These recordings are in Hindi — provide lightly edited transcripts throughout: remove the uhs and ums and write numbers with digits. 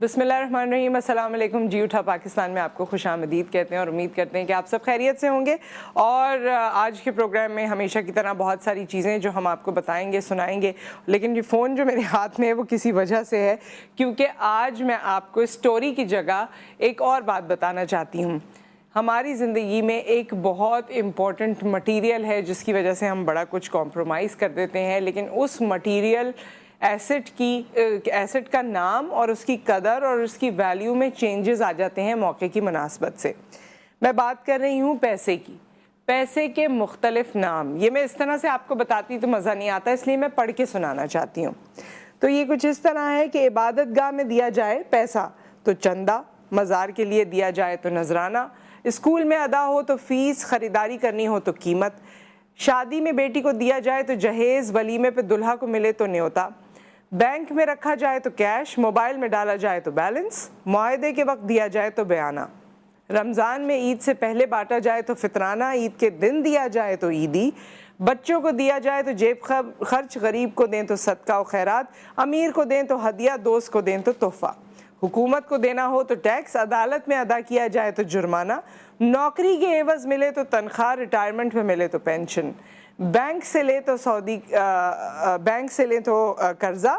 बिस्मिल्लाहिर्रहमानिर्रहीम, अस्सलाम वालेकुम। जी उठा पाकिस्तान में आपको खुशामदीद कहते हैं और उम्मीद करते हैं कि आप सब खैरियत से होंगे। और आज के प्रोग्राम में हमेशा की तरह बहुत सारी चीज़ें जो हम आपको बताएंगे, सुनाएंगे, लेकिन ये फ़ोन जो मेरे हाथ में है वो किसी वजह से है, क्योंकि आज मैं आपको स्टोरी की जगह एक और बात बताना चाहती हूँ। हमारी ज़िंदगी में एक बहुत इम्पॉर्टेंट मटीरियल है जिसकी वजह से हम बड़ा कुछ कॉम्प्रोमाइज़ कर देते हैं, लेकिन उस मटीरियल एसेट का नाम और उसकी कदर और उसकी वैल्यू में चेंजेस आ जाते हैं मौके की मुनासबत से। मैं बात कर रही हूँ पैसे की। पैसे के मुख्तलिफ नाम, ये मैं इस तरह से आपको बताती तो मज़ा नहीं आता, इसलिए मैं पढ़ के सुनाना चाहती हूँ। तो ये कुछ इस तरह है कि इबादत गाह में दिया जाए पैसा तो चंदा, मज़ार के लिए दिया जाए तो नजराना, स्कूल में अदा हो तो फ़ीस, ख़रीदारी करनी हो तो कीमत, शादी में बेटी को दिया जाए तो जहेज़, वलीमे पे दुल्हा को मिले तो न्योता, बैंक में रखा जाए तो कैश, मोबाइल में डाला जाए तो बैलेंस, मुआहदे के वक्त दिया जाए तो बयाना, रमज़ान में ईद से पहले बांटा जाए तो फितराना, ईद के दिन दिया जाए तो ईदी, बच्चों को दिया जाए तो जेब खर्च, गरीब को दें तो सदका और खैरात, अमीर को दें तो हदिया, दोस्त को दें तो तोहफ़ा, हुकूमत को देना हो तो टैक्स, अदालत में अदा किया जाए तो जुर्माना, नौकरी के एवज़ मिले तो तनख्वाह, रिटायरमेंट में मिले तो पेंशन, बैंक से ले तो कर्जा,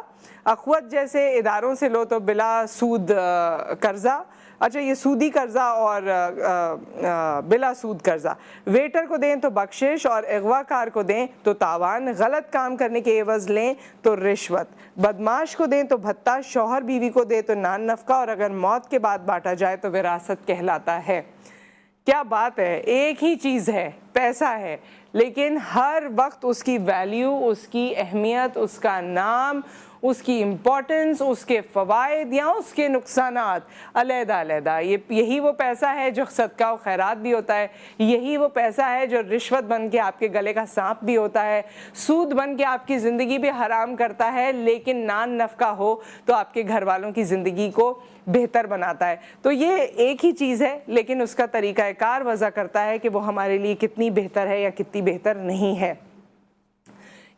अखवत जैसे इदारों से लो तो बिला सूद कर्जा, अच्छा ये सूदी कर्जा और बिला सूद कर्जा, वेटर को दें तो बख्शिश और अगवाकार को दें तो तावान, गलत काम करने के एवज़ लें तो रिश्वत, बदमाश को दें तो भत्ता, शौहर बीवी को दे तो नान नफ़का, और अगर मौत के बाद बांटा जाए तो विरासत कहलाता है। क्या बात है, एक ही चीज़ है, पैसा है, लेकिन हर वक्त उसकी वैल्यू, उसकी अहमियत, उसका नाम, उसकी इम्पोर्टेंस, उसके फ़वाइद या उसके नुकसानात अलग-अलग। यही वो पैसा है जो सदका व खैरात भी होता है, यही वो पैसा है जो रिश्वत बन के आपके गले का सांप भी होता है, सूद बन के आपकी ज़िंदगी भी हराम करता है, लेकिन नान नफ़का हो तो आपके घर वालों की ज़िंदगी को बेहतर बनाता है। तो ये एक ही चीज़ है, लेकिन उसका तरीक़ाकार वज़ा करता है कि वो हमारे लिए कितनी बेहतर है या कितनी बेहतर नहीं है।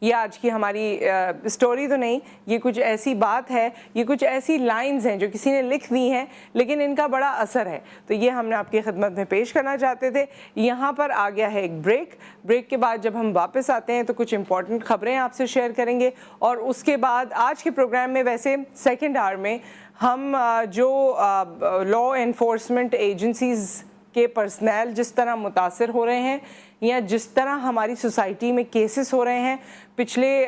ये आज की हमारी स्टोरी तो नहीं, ये कुछ ऐसी बात है, ये कुछ ऐसी लाइंस हैं जो किसी ने लिख दी हैं, लेकिन इनका बड़ा असर है, तो ये हमने आपकी खिदमत में पेश करना चाहते थे। यहाँ पर आ गया है एक ब्रेक के बाद जब हम वापस आते हैं तो कुछ इंपॉर्टेंट ख़बरें आपसे शेयर करेंगे, और उसके बाद आज के प्रोग्राम में वैसे सेकेंड आवर में हम जो लॉ एनफोर्समेंट एजेंसीज़ के पर्सनल जिस तरह मुतासर हो रहे हैं या जिस तरह हमारी सोसाइटी में केसेस हो रहे हैं, पिछले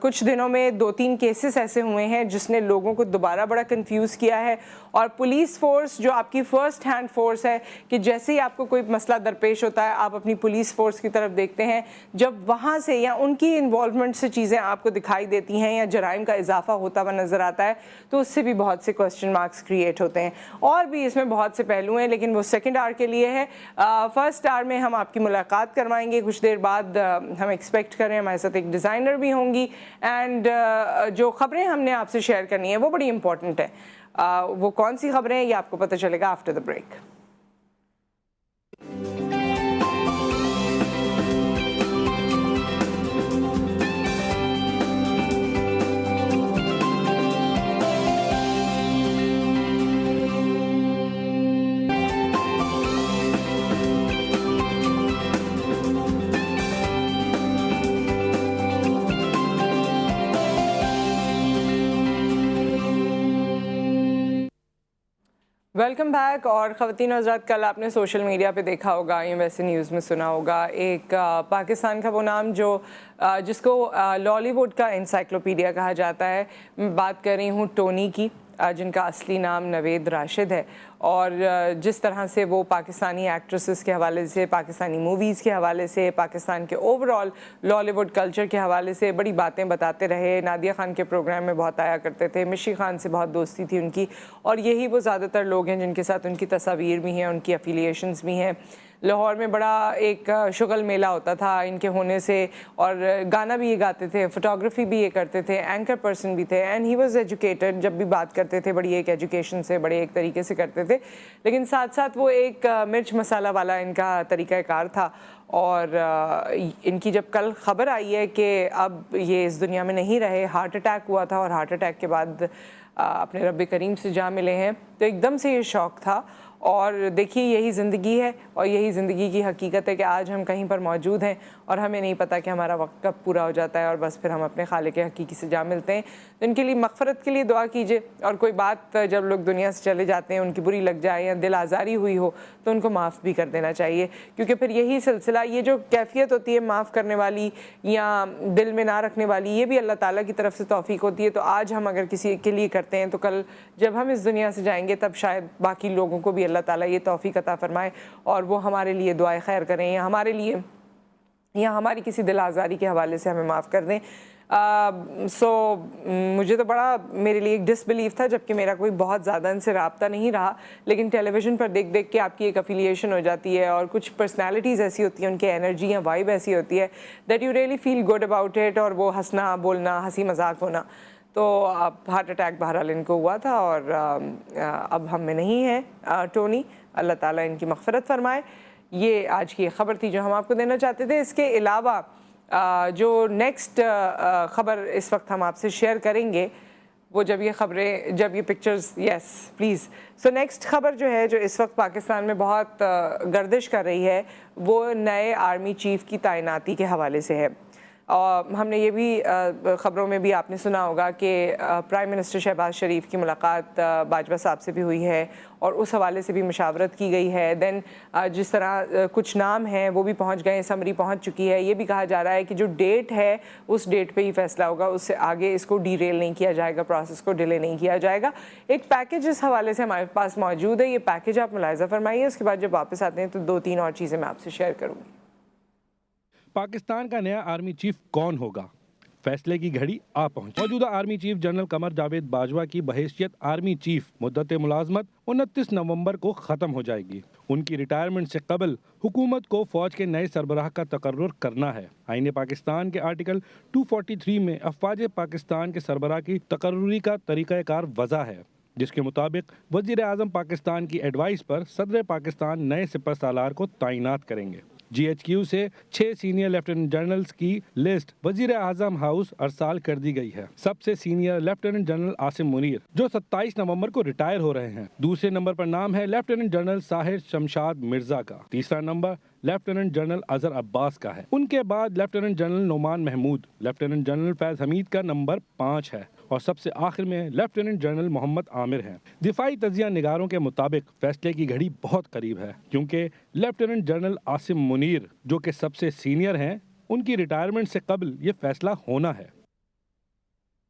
कुछ दिनों में 2-3 केसेस ऐसे हुए हैं जिसने लोगों को दोबारा बड़ा कंफ्यूज किया है। और पुलिस फोर्स जो आपकी फ़र्स्ट हैंड फोर्स है कि जैसे ही आपको कोई मसला दरपेश होता है आप अपनी पुलिस फोर्स की तरफ देखते हैं, जब वहाँ से या उनकी इन्वॉल्वमेंट से चीज़ें आपको दिखाई देती हैं या जराइम का इजाफा होता हुआ नज़र आता है, तो उससे भी बहुत से क्वेश्चन मार्क्स क्रिएट होते हैं। और भी इसमें बहुत से पहलू हैं, लेकिन वो सेकेंड आवर के लिए है। फर्स्ट आवर में हम आपकी मुलाकात करवाएंगे, कुछ देर बाद हम एक्सपेक्ट करें हमारे साथ एक डिज़ाइनर भी होंगी, एंड जो ख़बरें हमने आपसे शेयर करनी है वो बड़ी इंपॉर्टेंट है। वो कौन सी खबरें हैं ये आपको पता चलेगा after the break. Welcome back. और ख़वातीन और हज़रात, कल आपने सोशल मीडिया पे देखा होगा या वैसे न्यूज़ में सुना होगा, एक पाकिस्तान का वो नाम जो जिसको लॉलीवुड का इंसाइक्लोपीडिया कहा जाता है। मैं बात कर रही हूँ टोनी की, जिनका असली नाम नवेद राशिद है। और जिस तरह से वो पाकिस्तानी एक्ट्रेसेस के हवाले से, पाकिस्तानी मूवीज़ के हवाले से, पाकिस्तान के ओवरऑल लॉलीवुड कल्चर के हवाले से बड़ी बातें बताते रहे। नादिया खान के प्रोग्राम में बहुत आया करते थे, मिशी खान से बहुत दोस्ती थी उनकी, और यही वो ज़्यादातर लोग हैं जिनके साथ उनकी तस्वीर भी हैं, उनकी एफिलिएशंस भी हैं। लाहौर में बड़ा एक शुगल मेला होता था इनके होने से, और गाना भी ये गाते थे, फोटोग्राफी भी ये करते थे, एंकर पर्सन भी थे, एंड ही वाज एजुकेटेड। जब भी बात करते थे बड़ी एक एजुकेशन से, बड़े एक तरीके से करते थे, लेकिन साथ साथ वो एक मिर्च मसाला वाला इनका तरीक़ाकार था। और इनकी जब कल ख़बर आई है कि अब ये इस दुनिया में नहीं रहे, हार्ट अटैक हुआ था और हार्ट अटैक के बाद अपने रब करीम से जा मिले हैं, तो एकदम से ये शौक़ था। और देखिए यही ज़िंदगी है और यही ज़िंदगी की हकीकत है कि आज हम कहीं पर मौजूद हैं और हमें नहीं पता कि हमारा वक्त कब पूरा हो जाता है और बस फिर हम अपने खालिक हकीकी से जा मिलते हैं। तो इनके लिए मग़फ़रत के लिए दुआ कीजिए, और कोई बात जब लोग दुनिया से चले जाते हैं उनकी बुरी लग जाए या दिल आज़ारी हुई हो तो उनको माफ़ भी कर देना चाहिए, क्योंकि फिर यही सिलसिला, ये जो कैफियत होती है माफ़ करने वाली या दिल में ना रखने वाली, ये भी अल्लाह ताला की तरफ से तौफ़ीक होती है। तो आज हम अगर किसी के लिए करते हैं तो कल जब हम इस दुनिया से जाएंगे तब शायद बाकी लोगों को भी अल्लाह ताला ये तौफ़ीक अता फ़रमाए और वो हमारे लिए दुआए खैर करें या हमारे लिए या हमारी किसी दिल आज़ारी के हवाले से हमें माफ़ कर दें। मुझे तो बड़ा मेरे लिए एक डिसबिलीफ था, जबकि मेरा कोई बहुत ज़्यादा इनसे रब्ता नहीं रहा, लेकिन टेलीविज़न पर देख देख के आपकी एक अफिलिएशन हो जाती है और कुछ पर्सनालिटीज़ ऐसी होती हैं, उनकी एनर्जी या वाइब ऐसी होती है that you really feel good about it, और वो हंसना बोलना, हंसी मजाक होना। तो अब हार्ट अटैक बहरहाल इनको हुआ था और अब हम में नहीं है टोनी, अल्लाह ताला इनकी मग़फ़रत फ़रमाए। ये आज की ख़बर थी जो हम आपको देना चाहते थे। इसके अलावा जो नेक्स्ट ख़बर इस वक्त हम आपसे शेयर करेंगे, वो जब ये pictures, yes please. So next ख़बर जो है, जो इस वक्त पाकिस्तान में बहुत गर्दिश कर रही है, वो नए आर्मी चीफ़ की तैनाती के हवाले से है। और हमने ये भी ख़बरों में भी आपने सुना होगा कि प्राइम मिनिस्टर शहबाज शरीफ की मुलाकात बाजवा साहब से भी हुई है और उस हवाले से भी मशावरत की गई है। दैन जिस तरह कुछ नाम हैं वो भी पहुंच गए, समरी पहुंच चुकी है। ये भी कहा जा रहा है कि जो डेट है उस डेट पे ही फैसला होगा, उससे आगे इसको डीरेल नहीं किया जाएगा, प्रोसेस को डिले नहीं किया जाएगा। एक पैकेज इस हवाले से हमारे पास मौजूद है, ये पैकेज आप मुलाहिज़ा फरमाइए, उसके बाद जब वापस आते हैं तो 2-3 और चीज़ें मैं आपसे शेयर करूँगी। पाकिस्तान का नया आर्मी चीफ कौन होगा, फैसले की घड़ी आ पहुंची। मौजूदा army chief general Qamar Javed Bajwa की बहैसियत आर्मी चीफ मुद्दत मुलाजमत 29 नवंबर को ख़त्म हो जाएगी। उनकी रिटायरमेंट से कबल हुकूमत को फौज के नए सरबराह का तकर्रुर करना है। आईन पाकिस्तान के आर्टिकल 243 में अफवाज पाकिस्तान के सरबराह की तकर्रुरी का तरीक़ाकार वज़ा है, जिसके मुताबिक वज़ीर आज़म पाकिस्तान की एडवाइस पर सदर पाकिस्तान नए सिपह सालार को तैनात करेंगे। GHQ से 6 सीनियर लेफ्टिनेंट जनरल्स की लिस्ट वजीर आजम हाउस अरसाल कर दी गई है। सबसे senior lieutenant general Asim Munir, जो 27 नवंबर को रिटायर हो रहे हैं। दूसरे नंबर पर नाम है लेफ्टिनेंट जनरल साहिर शमशाद मिर्जा का। तीसरा number lieutenant general Azhar Abbas का है। उनके बाद lieutenant general Noman Mahmood, lieutenant general Faiz Hameed का नंबर 5 है और सबसे आखिर में लेफ्टिनेंट जनरल मोहम्मद आमिर हैं। दिफाई तजिया निगारों के मुताबिक फैसले की घड़ी बहुत करीब है, क्योंकि लेफ्टिनेंट जनरल आसिम मुनीर, जो कि सबसे सीनियर हैं, उनकी रिटायरमेंट से कबल ये फैसला होना है।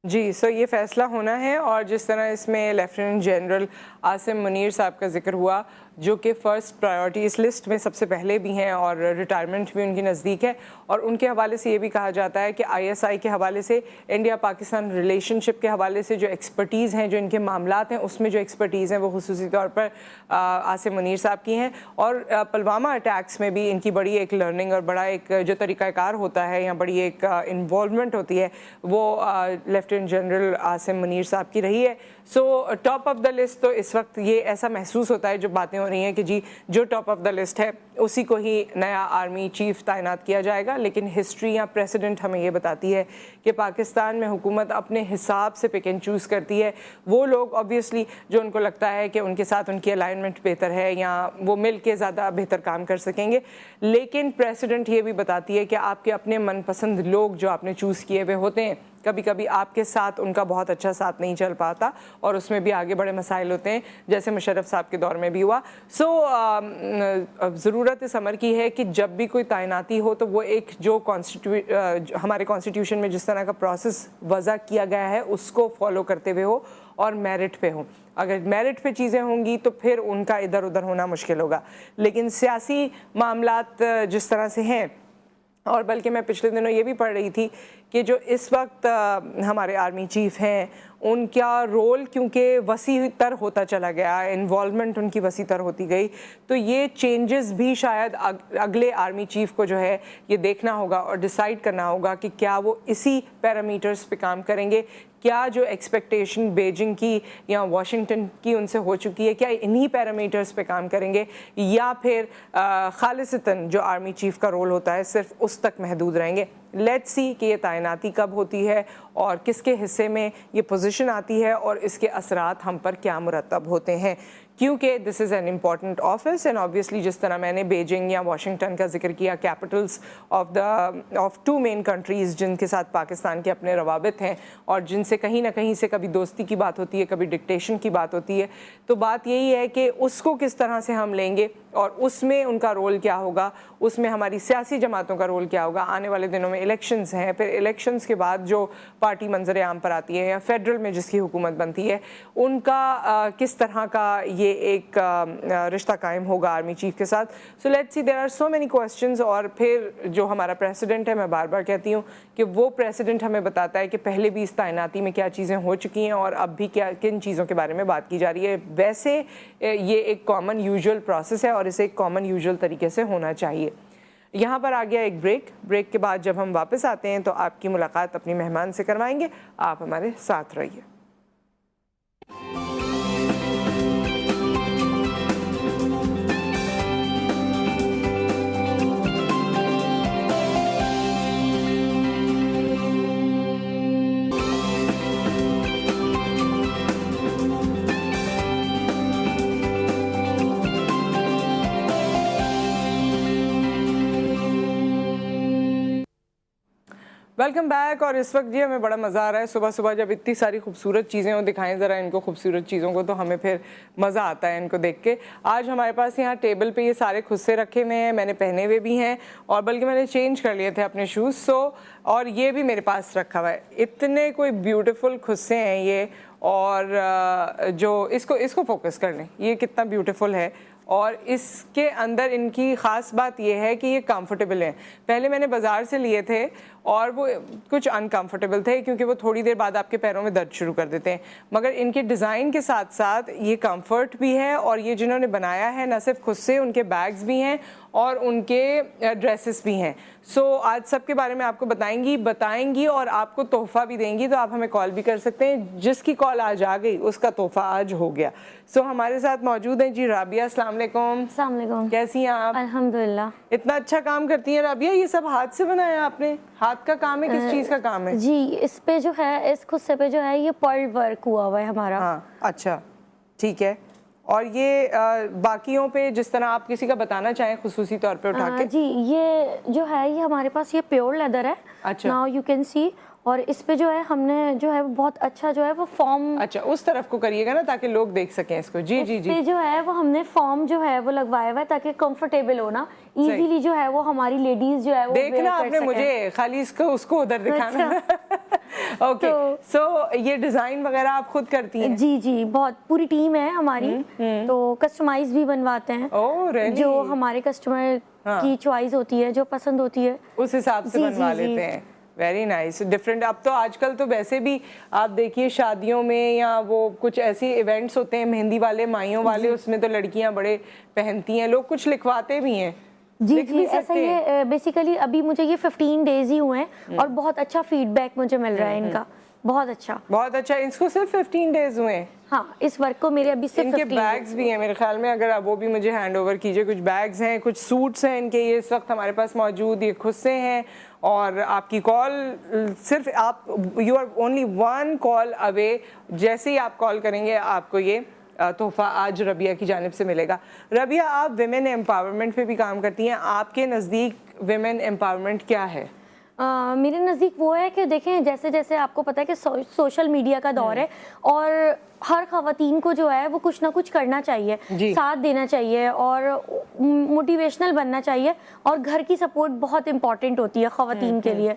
जी, सो ये फ़ैसला होना है। और जिस तरह इसमें लेफ्टिनेंट जनरल आसिम मुनीर साहब का जिक्र हुआ, जो कि फ़र्स्ट प्रायोरिटी इस लिस्ट में सबसे पहले भी हैं और रिटायरमेंट भी उनकी नज़दीक है, और उनके हवाले से ये भी कहा जाता है कि ISI के हवाले से, इंडिया पाकिस्तान रिलेशनशिप के हवाले से जो एक्सपर्टीज़ हैं, जो इनके मामलात हैं, उसमें जो एक्सपर्टीज़ हैं वो खुसूसी तौर पर आसिम मुनीर साहब की हैं। और पुलवामा अटैक्स में भी इनकी बड़ी एक लर्निंग और बड़ा एक जो तरीक़ाकार होता है या बड़ी एक इन्वॉल्वमेंट होती है, वो लेफ्टिनेंट जनरल आसिम मुनीर साहब की रही है। So top of the list तो इस वक्त ये ऐसा महसूस होता है, जो बातें हो रही हैं कि जी जो टॉप ऑफ द लिस्ट है उसी को ही नया आर्मी चीफ तैनात किया जाएगा। लेकिन हिस्ट्री या प्रेसिडेंट हमें ये बताती है कि पाकिस्तान में हुकूमत अपने हिसाब से पिक एंड चूज़ करती है। वो लोग ऑब्वियसली जो उनको लगता है कि उनके साथ उनकी अलाइनमेंट बेहतर है या वो मिल के ज़्यादा बेहतर काम कर सकेंगे, लेकिन प्रेसिडेंट ये भी बताती है कि आपके अपने मनपसंद लोग जो आपने चूज़ किए हुए होते हैं, कभी कभी आपके साथ उनका बहुत अच्छा साथ नहीं चल पाता और उसमें भी आगे बड़े मसाइल होते हैं, जैसे मुशर्रफ साहब के दौर में भी हुआ। सो ज़रूरत इस अमर की है कि जब भी कोई तैनाती हो तो वो एक जो हमारे कॉन्स्टिट्यूशन में जिस तरह का प्रोसेस वज़ा किया गया है उसको फॉलो करते हुए हो और मेरिट पे हो। अगर मेरिट पे चीज़ें होंगी तो फिर उनका इधर उधर होना मुश्किल होगा। लेकिन सियासी मामलात जिस तरह से हैं, और बल्कि मैं पिछले दिनों ये भी पढ़ रही थी कि जो इस वक्त हमारे आर्मी चीफ हैं उनका रोल क्योंकि वसी तर होता चला गया, इन्वॉल्वमेंट उनकी वसी तर होती गई, तो ये चेंजेस भी शायद अगले आर्मी चीफ को जो है ये देखना होगा और डिसाइड करना होगा कि क्या वो इसी पैरामीटर्स पे काम करेंगे, क्या जो एक्सपेक्टेशन बीजिंग की या वाशिंगटन की उनसे हो चुकी है क्या इन्हीं पैरामीटर्स पे काम करेंगे, या फिर खालिसतन जो आर्मी चीफ का रोल होता है सिर्फ उस तक महदूद रहेंगे। लेट्स सी कि ये तैनाती कब होती है और किसके हिस्से में ये पोजीशन आती है और इसके असरात हम पर क्या मुरतब होते हैं, क्योंकि this is an important office and obviously जिस तरह मैंने बीजिंग या वाशिंगटन का जिक्र किया, capitals of two main countries जिनके साथ पाकिस्तान के अपने रवाबित हैं और जिनसे कहीं ना कहीं से कभी दोस्ती की बात होती है, कभी डिक्टेशन की बात होती है, तो बात यही है कि उसको किस तरह से हम लेंगे और उसमें उनका रोल क्या होगा, उसमें हमारी सियासी जमातों का रोल क्या होगा। आने वाले दिनों में इलेक्शंस हैं, फिर इलेक्शंस के बाद जो पार्टी मंजर आम पर आती है या फेडरल में जिसकी हुकूमत बनती है उनका किस तरह का ये एक रिश्ता कायम होगा आर्मी चीफ के साथ। So let's see, there are so many questions. और फिर जो हमारा प्रेसिडेंट है, मैं बार बार कहती हूँ कि वो प्रेसिडेंट हमें बताता है कि पहले भी इस तैनाती में क्या चीज़ें हो चुकी हैं और अब भी क्या किन चीज़ों के बारे में बात की जा रही है। वैसे ये एक कॉमन यूजुअल प्रोसेस है और इसे एक कॉमन यूजुअल तरीके से होना चाहिए। यहाँ पर आ गया एक ब्रेक के बाद जब हम वापस आते हैं तो आपकी मुलाकात अपनी मेहमान से करवाएंगे। आप हमारे साथ रहिए। Welcome back. और इस वक्त जी हमें बड़ा मज़ा आ रहा है, सुबह सुबह जब इतनी सारी खूबसूरत चीज़ें हो, दिखाएं ज़रा इनको खूबसूरत चीज़ों को, तो हमें फिर मज़ा आता है इनको देख के। आज हमारे पास यहाँ टेबल पे ये सारे खुस्से रखे हुए हैं, मैंने पहने हुए भी हैं और बल्कि मैंने चेंज कर लिए थे अपने शूज़, और ये भी मेरे पास रखा हुआ है। इतने कोई ब्यूटीफुल खुस्से हैं ये, और जो इसको फोकस कर लें, ये कितना ब्यूटीफुल है। और इसके अंदर इनकी ख़ास बात यह है कि ये कंफर्टेबल हैं। पहले मैंने बाज़ार से लिए थे और वो कुछ अनकंफर्टेबल थे क्योंकि वो थोड़ी देर बाद आपके पैरों में दर्द शुरू कर देते हैं, मगर इनके डिज़ाइन के साथ साथ ये कंफर्ट भी है। और ये जिन्होंने बनाया है न सिर्फ खुद से, उनके बैग्स भी हैं और उनके ड्रेसेस भी हैं। सो आज सबके बारे में आपको बताएंगी और आपको तोहफ़ा भी देंगी, तो आप हमें कॉल भी कर सकते हैं। जिसकी कॉल आज आ गई उसका तोहफ़ा आज हो गया। सो हमारे साथ मौजूद हैं जी राबिया। अस्सलाम वालेकुम। कैसी हैं आप? अल्हम्दुलिल्लाह। इतना अच्छा काम करती हैं राबिया। ये सब हाथ से बनाया आपने? हाथ का काम है? किस चीज़ का काम है? जी, इस पे जो है, इस खुस्से पे जो है ये पर्ल वर्क हुआ हुआ है हमारा। हाँ, अच्छा, ठीक है। और ये बाकियों पे जिस तरह आप किसी का बताना चाहें खुसूसी तौर पे उठा के? जी, ये जो है ये हमारे पास ये प्योर लेदर है। अच्छा। Now you can see. और इस पे जो है हमने जो है बहुत अच्छा जो है वो फॉर्म, अच्छा उस तरफ को करिएगा ना ताकि लोग देख सकें इसको। जी जी जी। पे जो है वो हमने फॉर्म जो है वो लगवाया हुआ है ताकि कंफर्टेबल हो ना, इजीली जो है वो हमारी लेडीज जो है वो देखना आपने मुझे खाली इसको उसको उधर दिखाना। ओके, सो ये डिजाइन वगैरह आप खुद करती हैं? जी जी, बहुत पूरी टीम है हमारी। तो कस्टमाइज भी बनवाते हैं। Oh really? जो हमारे कस्टमर की चॉइस होती है, जो पसंद होती है, उस हिसाब से बनवा लेते हैं। Very nice, different. अब तो आजकल तो वैसे भी आप देखिए शादियों में या वो कुछ ऐसे इवेंट्स होते हैं मेहंदी वाले, माइयों वाले, उसमें तो लड़कियां बड़े पहनती हैं, लोग कुछ लिखवाते भी हैं। जी जी, ऐसा ये बेसिकली अभी मुझे ये 15 डेज ही हुए हैं और बहुत अच्छा फीडबैक मुझे मिल रहा है इनका, बहुत अच्छा बहुत अच्छा। इसको सिर्फ 15 डेज हुए हैं? हाँ, इस वर्क को मेरे अभी सिर्फ इनके बैग्स भी हैं मेरे ख्याल में, अगर आप वो भी मुझे हैंड ओवर कीजिए। कुछ बैग्स हैं, कुछ सूट्स हैं इनके, ये इस वक्त हमारे पास मौजूद, ये खुस्से हैं। और आपकी कॉल सिर्फ आप, you are only one call away. जैसे ही आप कॉल करेंगे आपको ये तोहफ़ा आज रबिया की जानिब से मिलेगा। रबिया, आप विमेन एम्पावरमेंट पे भी काम करती हैं, आपके नज़दीक विमेन एम्पावरमेंट क्या है? मेरे नज़दीक वो है कि देखें, जैसे जैसे आपको पता है कि सोशल मीडिया का दौर है और हर ख़वातीन को जो है वो कुछ ना कुछ करना चाहिए, साथ देना चाहिए और मोटिवेशनल बनना चाहिए। और घर की सपोर्ट बहुत इंपॉर्टेंट होती है ख़वातीन के लिए।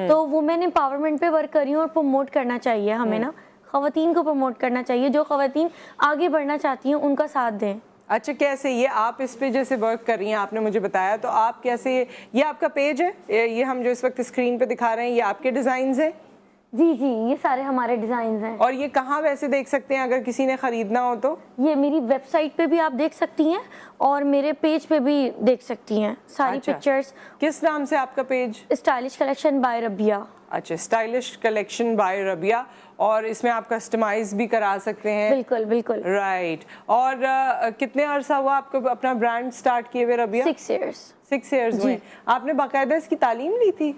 तो वुमेन एम्पावरमेंट पे वर्क कर रही हूँ और प्रमोट करना चाहिए हमें ना, ख़वातीन को प्रमोट करना चाहिए। जो ख़वातीन आगे बढ़ना चाहती हैं उनका साथ दें। अच्छा, कैसे ये आप इस पे जैसे वर्क कर रही हैं, आपने मुझे बताया, तो आप कैसे, ये आपका पेज है, ये हम जो इस वक्त स्क्रीन पे दिखा रहे हैं, ये आपके डिजाइन हैं? जी जी, ये सारे हमारे डिजाइन हैं। और ये कहाँ वैसे देख सकते हैं अगर किसी ने खरीदना हो तो? ये मेरी वेबसाइट पे भी आप देख सकती हैं और मेरे पेज पे भी देख सकती हैं सारी अच्छा। पिक्चर्स। किस नाम से आपका page? Stylish collection bye Rabia. अच्छा, स्टाइलिश कलेक्शन बाय रबिया, और इसमें आप कस्टमाइज भी करा सकते हैं? बिल्कुल बिल्कुल। राइट। और कितने अरसा हुआ आपको अपना ब्रांड स्टार्ट किए हुए रबिया? 6 years। 6 years हुए। आपने बाकायदा इसकी तालीम ली थी?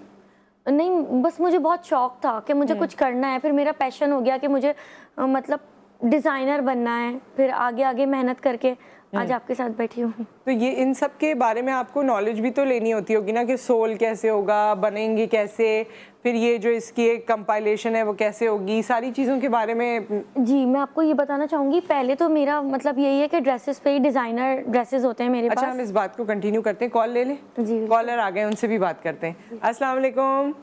नहीं, बस मुझे बहुत शौक था कि मुझे कुछ करना है, फिर मेरा पैशन हो गया कि मुझे मतलब डिज़ाइनर बनना है, फिर आगे आगे मेहनत करके आज आपके साथ बैठी हूँ। तो ये इन सब के बारे में आपको नॉलेज भी तो लेनी होती होगी ना, कि सोल कैसे होगा, बनेंगे कैसे, फिर ये जो इसकी एक कंपाइलेशन है वो कैसे होगी, सारी चीज़ों के बारे में। जी, मैं आपको ये बताना चाहूँगी, पहले तो मेरा मतलब यही है कि ड्रेसेस पे ही डिज़ाइनर ड्रेसेस होते हैं मेरे अच्छा, पास। हम इस बात को कंटिन्यू करते हैं, कॉल ले लें? जी। कॉलर आ गए, उनसे भी बात करते हैं। अस्सलाम वालेकुम।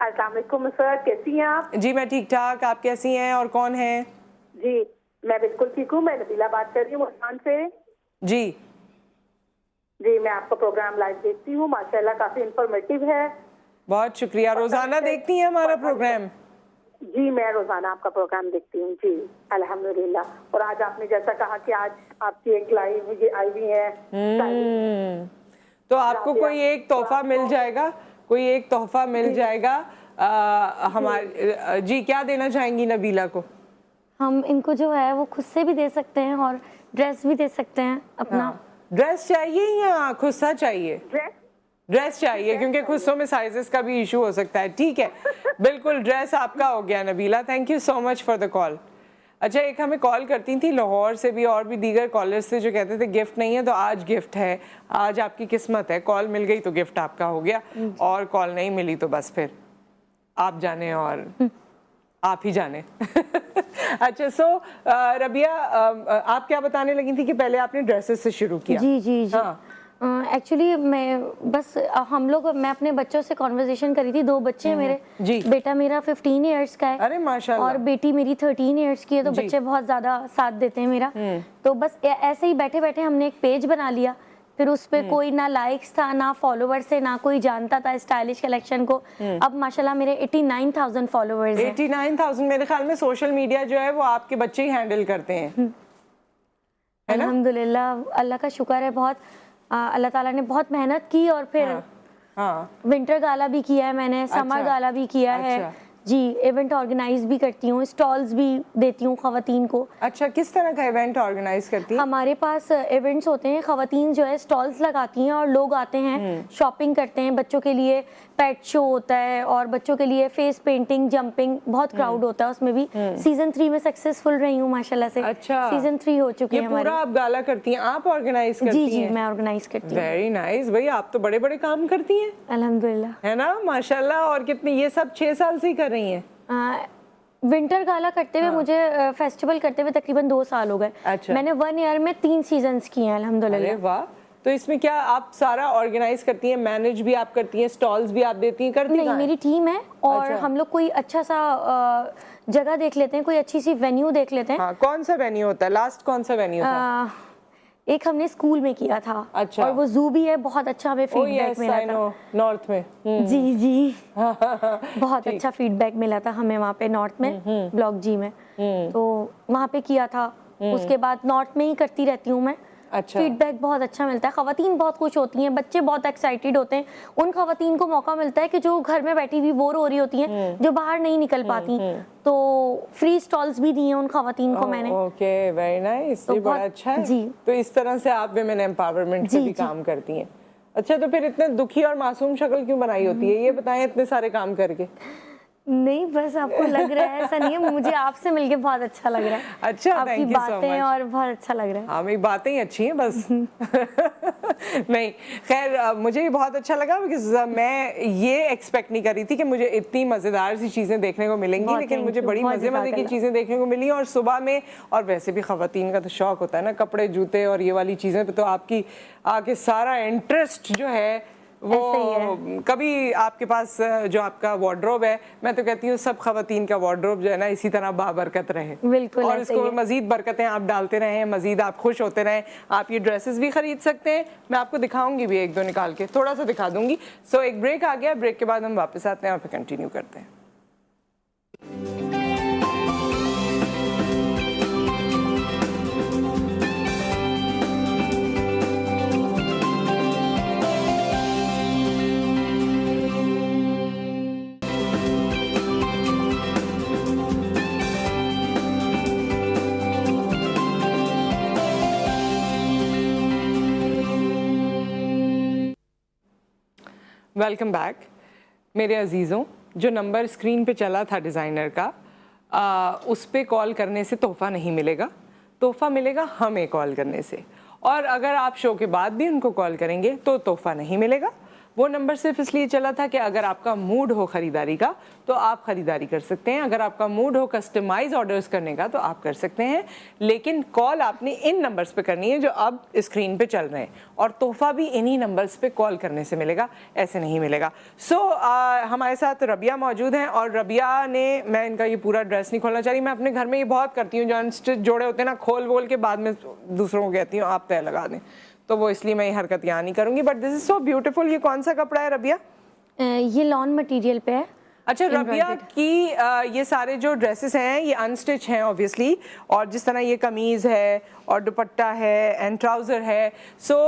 अस्सलाम वालेकुम सर, कैसी हैं आप? जी मैं ठीक ठाक, आप कैसी हैं और कौन हैं? जी मैं बिल्कुल ठीक हूँ, मैं नबीला बात कर रही हूँ मुल्तान से। जी जी, मैं आपका प्रोग्राम लाइव देखती हूँ, माशाल्लाह काफी इंफॉर्मेटिव है। बहुत शुक्रिया। रोजाना देखती हैं हमारा प्रोग्राम? जी मैं रोजाना आपका प्रोग्राम देखती हूँ जी, अल्हम्दुलिल्लाह। और आज आपने जैसा कहा कि आज आपकी एक लाइव ये आई हुई है, तो आपको कोई एक तोहफा मिल जाएगा, कोई एक तोहफा मिल जाएगा। हमारे जी, क्या देना चाहेंगी नबीला को? हम इनको जो है वो खुद से भी दे सकते हैं और ड्रेस भी दे सकते हैं अपना। ड्रेस चाहिए या खुस्सा चाहिए? ड्रेस ड्रेस चाहिए, क्योंकि खुस्सों में साइजेस का भी इशू हो सकता है। ठीक है, बिल्कुल ड्रेस आपका हो गया Nabila. Thank you so much for the call. अच्छा, एक हमें कॉल करती थी लाहौर से भी, और भी दीगर कॉलर्स थे जो कहते थे गिफ्ट नहीं है, तो आज गिफ्ट है। आज आपकी किस्मत है, कॉल मिल गई तो गिफ्ट आपका हो गया, और कॉल नहीं मिली तो बस फिर आप जाने और आप ही जाने। अच्छा, सो रबिया, आप क्या बताने लगी थी कि पहले आपने ड्रेसेस से शुरू किया? जी जी जी। हाँ। एक्चुअली मैं बस मैं अपने बच्चों से कॉन्वर्सेशन करी थी। 2 बच्चे हैं मेरे। जी। बेटा मेरा 15 इयर्स का है। अरे माशाल्लाह। और बेटी मेरी 13 इयर्स की है, तो जी। बच्चे बहुत ज्यादा साथ देते हैं मेरा। तो बस ऐसे ही बैठे बैठे हमने एक पेज बना लिया, फिर उस पे कोई ना लाइक्स था ना फॉलोवर्स है, ना कोई जानता था स्टाइलिश कलेक्शन को। अब माशाल्लाह मेरे 89,000 फॉलोवर्स हैं। 89,000। मेरे ख्याल में सोशल मीडिया जो है वो आपके बच्चे ही हैंडल करते हैं, है ना? अल्हम्दुलिल्लाह, अल्लाह का शुक्र है बहुत। अल्लाह ताला ने बहुत मेहनत की, और फिर हाँ। विंटर गाला भी किया है मैंने, समर अच्छा। गाला भी किया है। अच्छा। जी, इवेंट ऑर्गेनाइज भी करती हूँ, स्टॉल्स भी देती हूँ खवातीन को। अच्छा, किस तरह का इवेंट ऑर्गेनाइज करती हैं? हमारे पास इवेंट्स होते हैं, खवातीन जो है स्टॉल्स लगाती हैं और लोग आते हैं, शॉपिंग करते हैं। बच्चों के लिए पेट शो होता है और बच्चों के लिए फेस पेंटिंग, जंपिंग, बहुत क्राउड होता है उसमें भी। सीजन 3 में सक्सेसफुल रही हूँ माशाल्लाह से। अच्छा। सीजन 3 हो चुकी ये है पूरा हमारी। आप गाला करती हैं, आप ऑर्गेनाइज करती जी हैं? जी, मैं ऑर्गेनाइज करती हूँ। वेरी नाइस भाई, आप तो बड़े बड़े काम करती हैं, अल्हम्दुलिल्लाह। है ना? माशाल्लाह। और कितने, ये सब 6 साल से ही कर रही हैं? विंटर गाला करते हुए मुझे फेस्टिवल करते हुए तकरीबन 2 साल हो गए। अच्छा। मैंने 1 ईयर में 3 सीजन्स किए हैं अरे अल्हम्दुलिल्लाह। वाह। तो इसमें क्या आप सारा ऑर्गेनाइज करती हैं, मैनेज भी आप करती हैं, स्टॉल्स भी आप देती हैं, करती नहीं, कहाँ हैं? मेरी टीम है, और अच्छा। हम लोग कोई अच्छा सा जगह देख लेते हैं, कोई अच्छी सी वेन्यू देख लेते हैं। हाँ, कौन सा वेन्यू होता है? लास्ट कौन सा वेन्यू था? एक हमने स्कूल में किया था। अच्छा। और वो जू भी है, बहुत अच्छा हमें फीडबैक मिला था। नॉर्थ में। जी जी, बहुत अच्छा फीडबैक मिला था हमें वहाँ पे नॉर्थ में, ब्लॉक जी में। तो वहाँ पे किया था। उसके बाद नॉर्थ में ही करती रहती हूँ मैं। अच्छा। फीडबैक बहुत अच्छा मिलता है, खवातीन बहुत खुश होती हैं, बच्चे बहुत एक्साइटेड होते हैं। उन खवातीन को मौका मिलता है कि जो घर में बैठी हुई बोर हो रही होती हैं, जो बाहर नहीं निकल पाती, तो फ्री स्टॉल्स भी दिए उन खवातीन को मैंने। Okay, very nice. तो ये बड़ा बहुत- अच्छा है। जी। तो इस तरह से आप विमेन एम्पावरमेंट पे जी, भी जी। काम करती हैं। अच्छा, तो फिर इतने दुखी और मासूम शक्ल क्यों बनाई होती है, ये बताएं, इतने सारे काम करके? नहीं, बस आपको लग रहा है, ऐसा नहीं है, मुझे आपसे मिलके बहुत अच्छा लग रहा है। अच्छा, आपकी thank you so बातें much। और बहुत अच्छा लग रहा है। हाँ, मेरी बातें ही अच्छी हैं बस। नहीं, खैर मुझे भी बहुत अच्छा लगा, बिकॉज मैं ये एक्सपेक्ट नहीं कर रही थी कि मुझे इतनी मज़ेदार सी चीज़ें देखने को मिलेंगी, बहुत लेकिन thank मुझे you, बड़ी बहुत मज़े की जज़ाकल्लाह। चीज़ें देखने को मिली। और सुबह में, और वैसे भी ख़वातीन का तो शौक होता है ना, कपड़े, जूते और ये वाली चीज़ें पे तो आपकी आके सारा इंटरेस्ट जो है वो कभी आपके पास जो आपका वार्डरोब है, मैं तो कहती हूँ सब खवातीन का वार्डरोब जो है ना इसी तरह बाबरकत रहे, बिल्कुल, और ऐसे ही इसको है। मजीद बरकतें आप डालते रहें, मजीद आप खुश होते रहें। आप ये ड्रेसेस भी खरीद सकते हैं, मैं आपको दिखाऊंगी भी एक दो निकाल के, थोड़ा सा दिखा दूंगी। सो एक ब्रेक आ गया, ब्रेक के बाद हम वापस आते हैं और फिर कंटिन्यू करते हैं। वेलकम बैक मेरे अजीज़ों। जो नंबर स्क्रीन पे चला था डिज़ाइनर का, उस पे कॉल करने से तोहफ़ा नहीं मिलेगा, तोहफ़ा मिलेगा हमें कॉल करने से। और अगर आप शो के बाद भी उनको कॉल करेंगे तो तोहफ़ा नहीं मिलेगा। वो नंबर सिर्फ इसलिए चला था कि अगर आपका मूड हो ख़रीदारी का तो आप ख़रीदारी कर सकते हैं, अगर आपका मूड हो कस्टमाइज ऑर्डर्स करने का तो आप कर सकते हैं, लेकिन कॉल आपने इन नंबर्स पे करनी है जो अब स्क्रीन पे चल रहे हैं, और तोहफ़ा भी इन्हीं नंबर्स पे कॉल करने से मिलेगा, ऐसे नहीं मिलेगा। सो हमारे साथ रबिया मौजूद हैं, और रबिया ने, मैं इनका ये पूरा ड्रेस नहीं खोलना चाह रही, मैं अपने घर में ये बहुत करती हूँ, जो अनस्टिच जोड़े होते हैं ना, खोल वोल के बाद में दूसरों को कहती हूँ आप तय लगा दें, तो वो इसलिए मैं ये हरकत यहाँ नहीं करूँगी। But this is so beautiful. ये कौन सा कपड़ा है रबिया? ये लॉन मटेरियल पे है। अच्छा रबिया की ये सारे जो ड्रेसेस हैं ये अनस्टिच हैं ऑब्वियसली, और जिस तरह ये कमीज़ है और दुपट्टा है एंड ट्राउज़र है। सो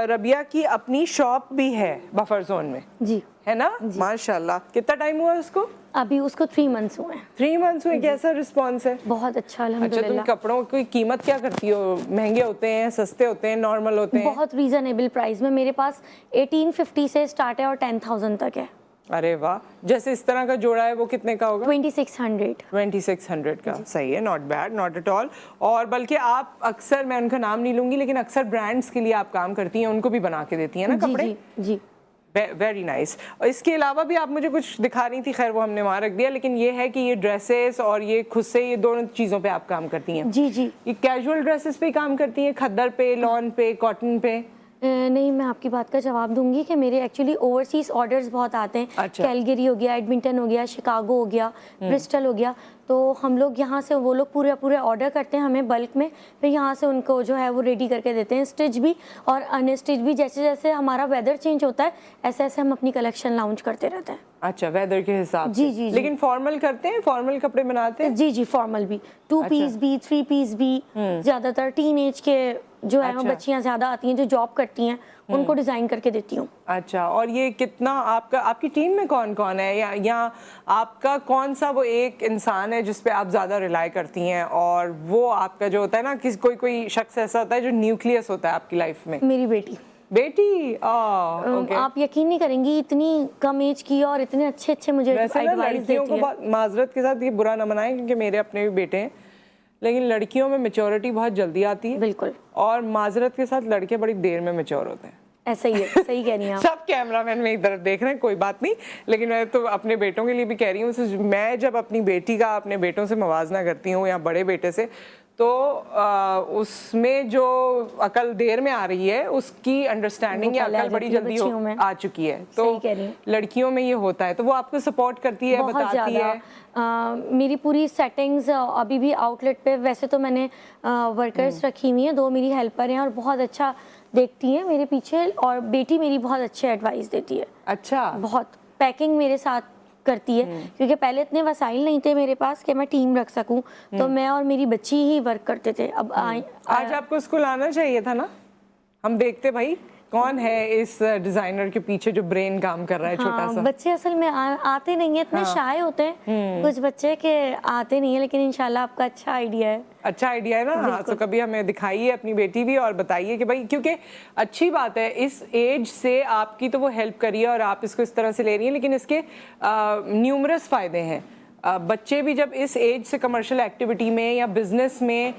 रबिया की अपनी शॉप भी है बफर जोन में, जी है ना? माशाल्लाह। कितना टाइम हुआ उसको? अभी उसको 3 मंथ्स हुए हैं। 3 मंथ्स हुए। कैसा रिस्पॉन्स है? बहुत अच्छा, अच्छा, अल्हम्दुलिल्लाह। तुम कपड़ों की कीमत क्या करती हो? महंगे होते हैं, सस्ते होते हैं, नॉर्मल होते हैं? बहुत रीजनेबल प्राइस में, मेरे पास 1850 से स्टार्ट है और 10,000 तक है। अरे वाह। जैसे इस तरह का जोड़ा है वो कितने का होगा? 2600। 2600 का। सही है, not bad, not at all. और बल्कि आप अक्सर, मैं उनका नाम नहीं लूंगी, लेकिन अक्सर ब्रांड्स के लिए आप काम करती हैं, उनको भी बना के देती हैं ना जी कपड़े? जी जी। Very nice. और इसके अलावा भी आप मुझे कुछ दिखा रही थी, खैर वो हमने वहाँ रख दिया, लेकिन ये है कि ये ड्रेसेस और ये खुद से, ये दोनों चीज़ों पे आप काम करती हैं? जी जी। ये कैजुअल ड्रेसेस पे काम करती हैं, खद्दर पे, लॉन पे, कॉटन पे? नहीं, मैं आपकी बात का जवाब दूंगी कि मेरे एक्चुअली ओवरसीज ऑर्डर्स बहुत आते हैं। अच्छा। कैलगरी हो गया, एडमिंटन हो गया, शिकागो हो गया, ब्रिस्टल हो गया, तो हम लोग यहाँ से, वो लोग पूरे ऑर्डर करते हैं हमें बल्क में, फिर यहाँ से उनको जो है वो रेडी करके देते हैं, स्टिच भी और अनस्टिच भी। जैसे जैसे हमारा वेदर चेंज होता है ऐसे ऐसे हम अपनी कलेक्शन लॉन्च करते रहते हैं। अच्छा, वेदर के हिसाब से। जी जी। लेकिन फॉर्मल करते हैं, फॉर्मल कपड़े बनाते हैं? जी जी, फॉर्मल भी, 2 पीस भी, 3 पीस भी। ज्यादातर टीनेज के जो है वो अच्छा। बच्चियां ज्यादा आती हैं जो जॉब करती हैं, उनको डिजाइन करके देती हूँ। अच्छा, और ये कितना आपकी टीम में कौन कौन है, या आपका कौन सा वो एक इंसान है जिस पे आप ज़्यादा रिलाई करती हैं, और वो आपका जो होता है ना, कोई शख्स ऐसा होता है जो न्यूक्लियस होता है आपकी लाइफ में? मेरी बेटी। ओके। आप यकीन नहीं करेंगी, इतनी कम एज की और इतने अच्छे अच्छे मुझे वैसे ना एडवाइस लड़कियों देती को है। माजरत के साथ ये बुरा ना मनाएं, क्योंकि मेरे अपने भी बेटे हैं, लेकिन लड़कियों में मेच्योरिटी बहुत जल्दी आती है। बिल्कुल। और माजरत के साथ लड़के बड़ी देर में मेच्योर होते हैं। ऐसा ही है, सही कह रही हैं आप। सब कैमरामैन मेरी तरफ देख रहे हैं, कोई बात नहीं, लेकिन मैं तो अपने बेटों के लिए भी कह रही हूँ। मैं जब अपनी बेटी का अपने बेटों से मवाजना करती हूँ या बड़े बेटे से, तो उसमें जो अकल देर में आ रही है उसकी अंडरस्टैंडिंग या अकल बड़ी जल्दी आ चुकी है। तो लड़कियों में ये होता है, तो वो आपको सपोर्ट करती है, बताती है। मेरी पूरी सेटिंग्स अभी भी आउटलेट पे, वैसे तो मैंने वर्कर्स रखी हुई हैं, 2 मेरी हेल्पर हैं और बहुत अच्छा देखती हैं मेरे पीछे, और बेटी मेरी बहुत अच्छे एडवाइस देती है। अच्छा। बहुत पैकिंग मेरे साथ करती है, क्योंकि पहले इतने वसाइल नहीं थे मेरे पास कि मैं टीम रख सकूं, तो मैं और मेरी बच्ची ही वर्क करते थे। अब आज आपको स्कूल आना चाहिए था ना, हम देखते भाई कौन है इस डिजाइनर के पीछे जो ब्रेन काम कर रहा है। छोटा सा बच्चे असल में आते नहीं है, इतने शाय होते हैं कुछ बच्चे के आते नहीं है, लेकिन इंशाल्लाह आपका अच्छा आइडिया है। अच्छा आइडिया है ना? हाँ, तो कभी हमें दिखाइए अपनी बेटी भी, और बताइए कि भाई, क्योंकि अच्छी बात है, इस एज से आपकी तो वो हेल्प करिए और आप इसको इस तरह से ले रही हैं, लेकिन इसके न्यूमरस फायदे हैं। बच्चे भी जब इस एज से कमर्शियल एक्टिविटी में या बिजनेस में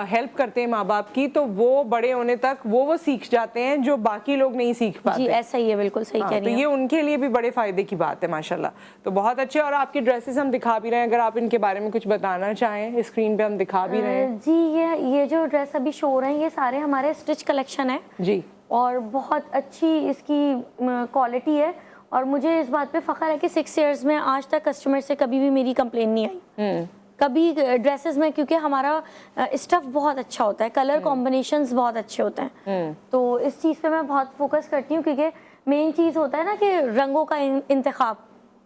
हेल्प करते हैं माँ बाप की, तो वो बड़े होने तक वो सीख जाते हैं जो बाकी लोग नहीं सीख पाते। जी ऐसा ही है, बिल्कुल सही कह रही हैं। तो ये उनके लिए भी बड़े फायदे की बात है माशाल्लाह। तो बहुत अच्छे, और आपकी ड्रेसेस हम दिखा भी रहे हैं, अगर आप इनके बारे में कुछ बताना चाहें, स्क्रीन पे हम दिखा भी रहे हैं। जी ये जो ड्रेस अभी शो हो रहे हैं ये सारे हमारे स्टिच कलेक्शन है जी, और बहुत अच्छी इसकी क्वालिटी है, और मुझे इस बात पे फख्र है कि 6 इयर्स में आज तक कस्टमर से कभी भी मेरी कंप्लेन नहीं आई कभी ड्रेसेस में, क्योंकि हमारा स्टफ बहुत अच्छा होता है, कलर कॉम्बिनेशंस बहुत अच्छे होते हैं। तो इस चीज़ पे मैं बहुत फोकस करती हूँ, क्योंकि मेन चीज़ होता है ना कि रंगों का इंतखाब